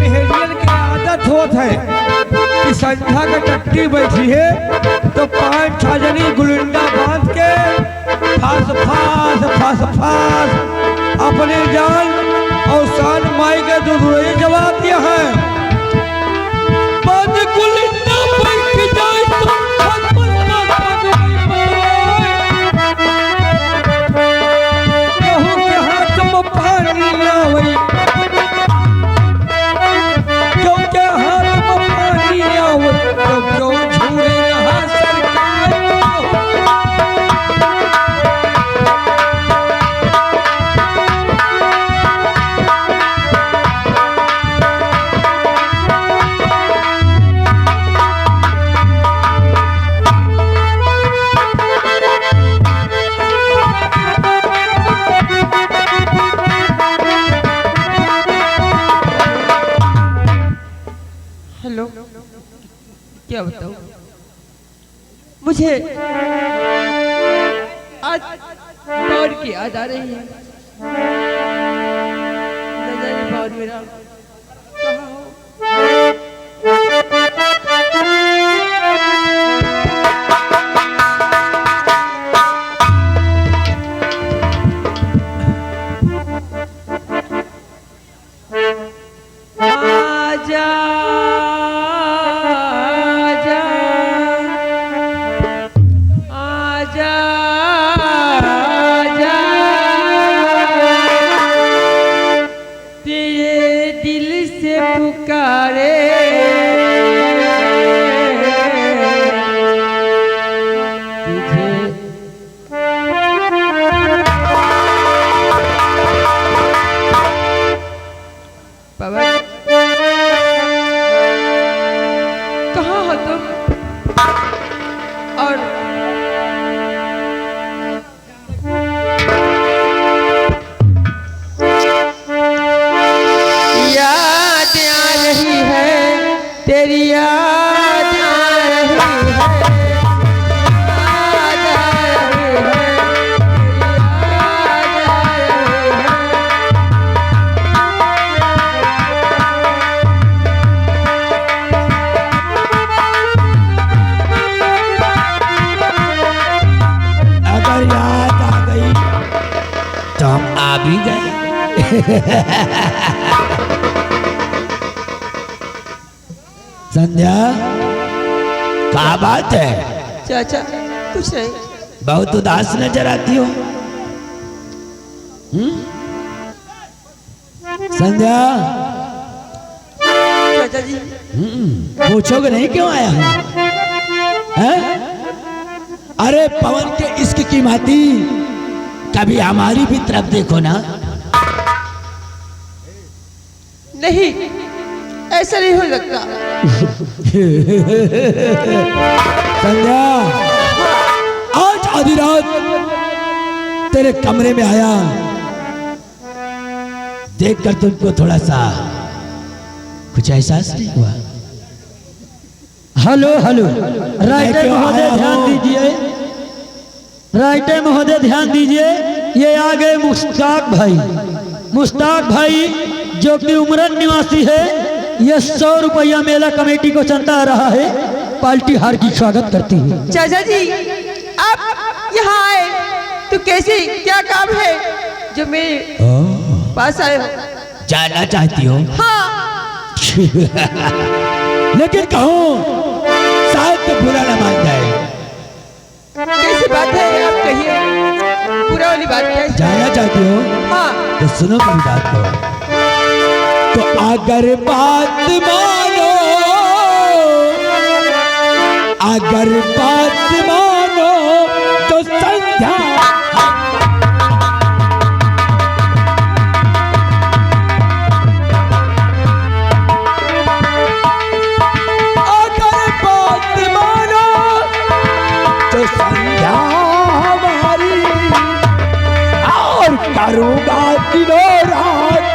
मेहरियल की आदत होत है कि संध्या के टट्टी बैठी है तो 5-6 जनी गुलिंडा बांध के फास फास फास फास अपने जान और शान माई के दुर्गुए जवाब दिया है। बांध गुलिंडा बैठ जाए तो कहूँ के हाथ में पानी लावई, क्या बताऊं मुझे आज बाउर की याद आ रही है। दादाजी बाउर मेरा कहाँ हो? संध्या क्या बात है? चाचा कुछ नहीं। बहुत उदास नजर आती हो। संध्या चाचा जी पूछोगे नहीं क्यों आया हूं? हैं? अरे पवन के इश्क की माती कभी हमारी भी तरफ देखो ना। नहीं, ऐसा नहीं हो सकता। संध्या आज आधी रात तेरे कमरे में आया, देखकर तुमको थोड़ा सा कुछ एहसास नहीं हुआ? हेलो हेलो, मैं राइटर क्यों महोदय आया ध्यान हूं? दीजिए, राइटर महोदय ध्यान दीजिए। ये आ गए मुश्ताक भाई। मुश्ताक भाई जो कि उमरन निवासी है, ये 100 रुपया मेला कमेटी को चंदा आ रहा है। पार्टी हार की स्वागत करती है। चाचा जी आप यहाँ आए तो कैसे, क्या काम है जो मेरे पास आए हो? जानना चाहती हो? हाँ। लेकिन कहूं शायद तो बुरा ना मान जाए। कैसी बात है, आप कहिए, पूरा वाली बात क्या है? जानना चाहती हो? हाँ। तो सुनो मेरी बात को। तो अगर बात मानो, अगर बात मानो तो संध्या करूंगा दिनों रात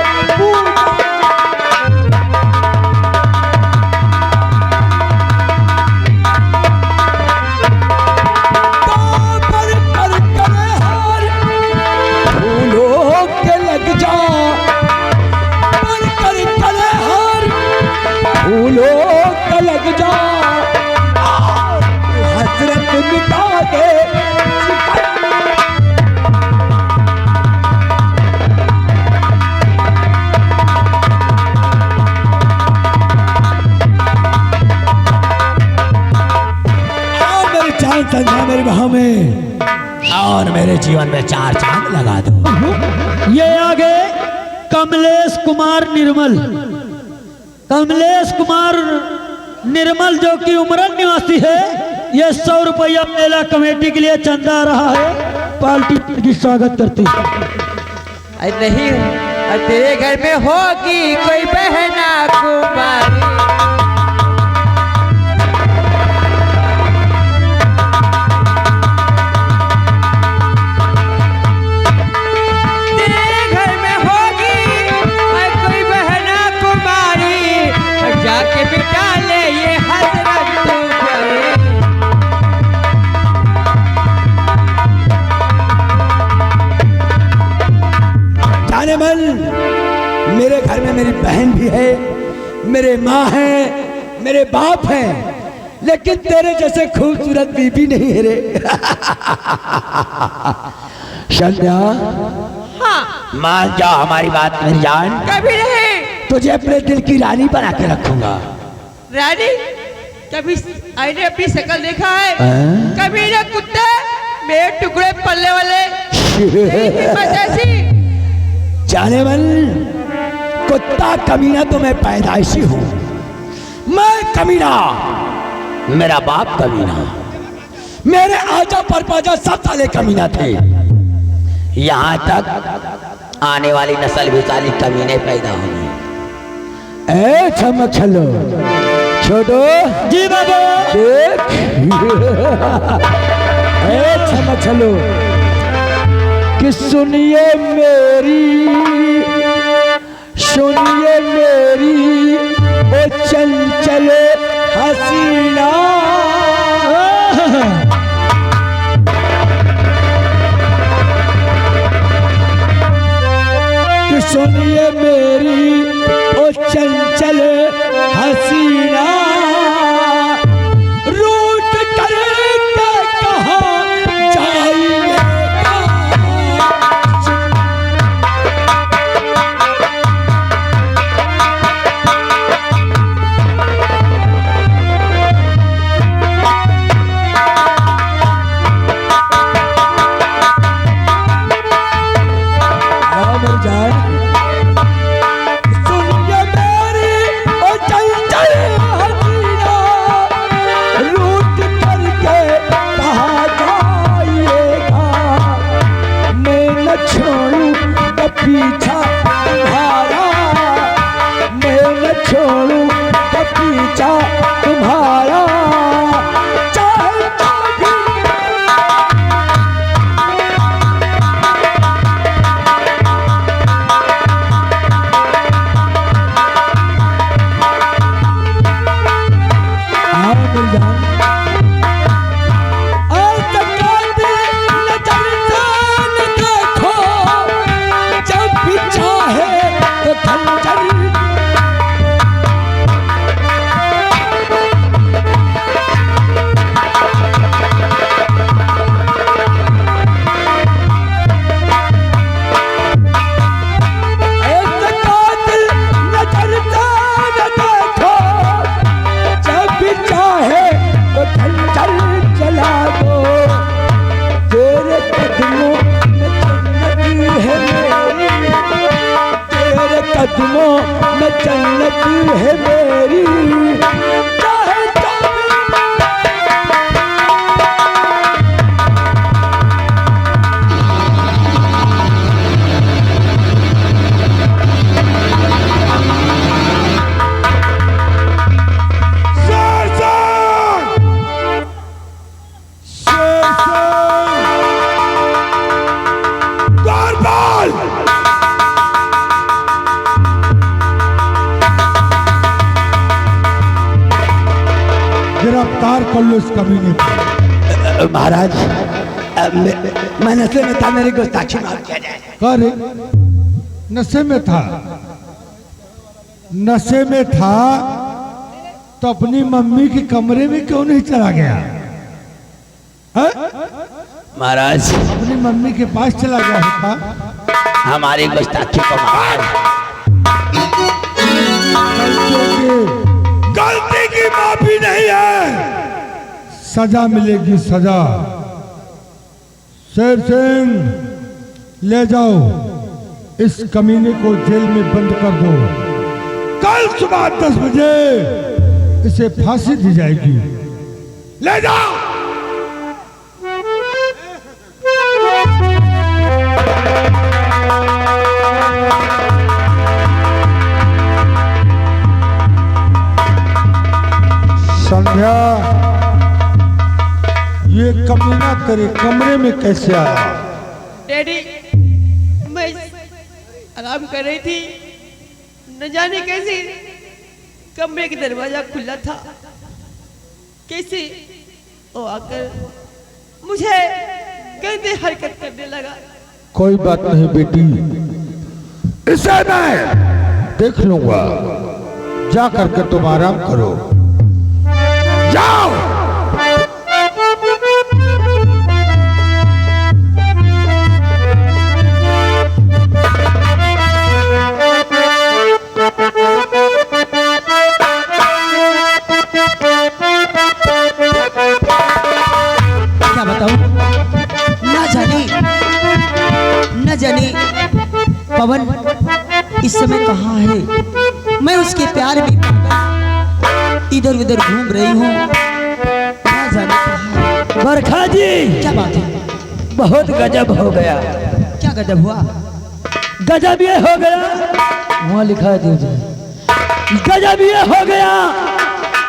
फूलों के लग जा, पर कर करे हार फूलों के लग जा, हसरत मिटा दे। संध्या मेरी बाहों में और मेरे जीवन में 4 चांद लगा दो। ये आ गए कमलेश कुमार निर्मल। कमलेश कुमार निर्मल जो कि उमरन निवासी है, ये 100 रुपया मेला कमेटी के लिए चंदा आ रहा है। पार्टी की स्वागत करती है। अरे नहीं, तेरे घर में होगी कोई बहना कुमारी। जाके बिटा ले ये हसरत तू करे। जाने मन, मेरे घर में मेरी बहन भी है, मेरे माँ है, मेरे बाप है, लेकिन तेरे जैसे खूबसूरत बीबी नहीं है रे। संध्या हाँ। मान जाओ हमारी बात मेरी जान। कभी नहीं। तुझे अपने दिल की रानी बना के रखूंगा। रानी? कभी आईने अपनी शक्ल देखा है? कभी ना कुत्ते, मेरे टुकड़े पलने वाले हिम्मत ऐसी। जाने मन, कुत्ता कमीना तो मैं पैदाइशी हूँ, मैं कमीना, मेरा बाप कमीना, मेरे आजा परपाजा सब साले कमीना थे। यहाँ तक आने वाली नस्ल भी साली कमीने पैदा होगी। ए चमक चलो छोटो जी बाबा। देख ए चमक चलो कि सुनिए मेरी ओ चंचल हसीना। कि सुनिए मेरी ओ चंचल हसीना, रूठ कर के कहा जाइए। गिरफ्तार कर लो इस कमीने को। महाराज मैं नशे में था, मेरी गुस्ताखी माफ किया जाए। करे नशे में था, नशे में था तो अपनी मम्मी के कमरे में क्यों नहीं चला गया? है? महाराज अपनी मम्मी के पास चला गया होता। हमारी गुस्ताखी को गलती की माफी नहीं है, सजा मिलेगी सजा। शेर सिंह ले जाओ, इस कमीने को जेल में बंद कर दो। कल सुबह 10 बजे इसे फांसी दी जाएगी। ले जाओ। संध्या, ये कमीना तेरे कमरे में कैसे आया? डैडी, मैं आराम कर रही थी, न जाने कैसे कमरे का दरवाजा खुला था, कैसे वो आकर मुझे गंदे हरकत करने लगा। कोई बात नहीं बेटी, इसे मैं देख लूंगा। जा करके तुम आराम करो, जाओ। क्या बताऊं, न जाने पवन इस समय कहाँ है। मैं उसके प्यार में इधर उधर घूम रही हूँ, ना जाने कहाँ है। बरखा जी, क्या बात है? बहुत गजब हो गया। क्या गजब हुआ? गजब ये हो गया, वहाँ लिखा है दीजिए। गजब ये हो गया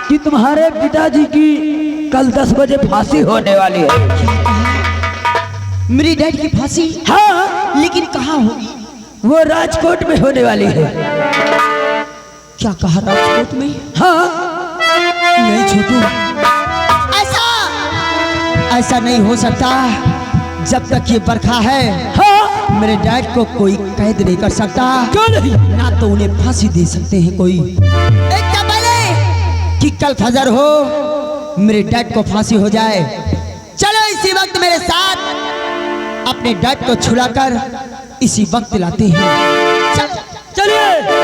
कि तुम्हारे पिताजी की कल 10 बजे फांसी होने वाली है। मेरी डैड की फांसी? हाँ, लेकिन कहाँ होगी? वो राजकोट में होने वाली है। क्या कहा, राजकोट में? हाँ। नहीं छोटू, ऐसा नहीं हो सकता। जब तक ये बरखा है, हाँ, मेरे डैड को कोई कैद नहीं कर सकता। क्यों नहीं? ना तो उन्हें फांसी दे सकते हैं कोई, एकदम पहले कि कल फजर हो मेरे डैड को फांसी हो जाए। चलो इसी वक्त मेरे साथ अपने डैड को छुड़ाकर इसी वक्त लाते हैं। चलिए।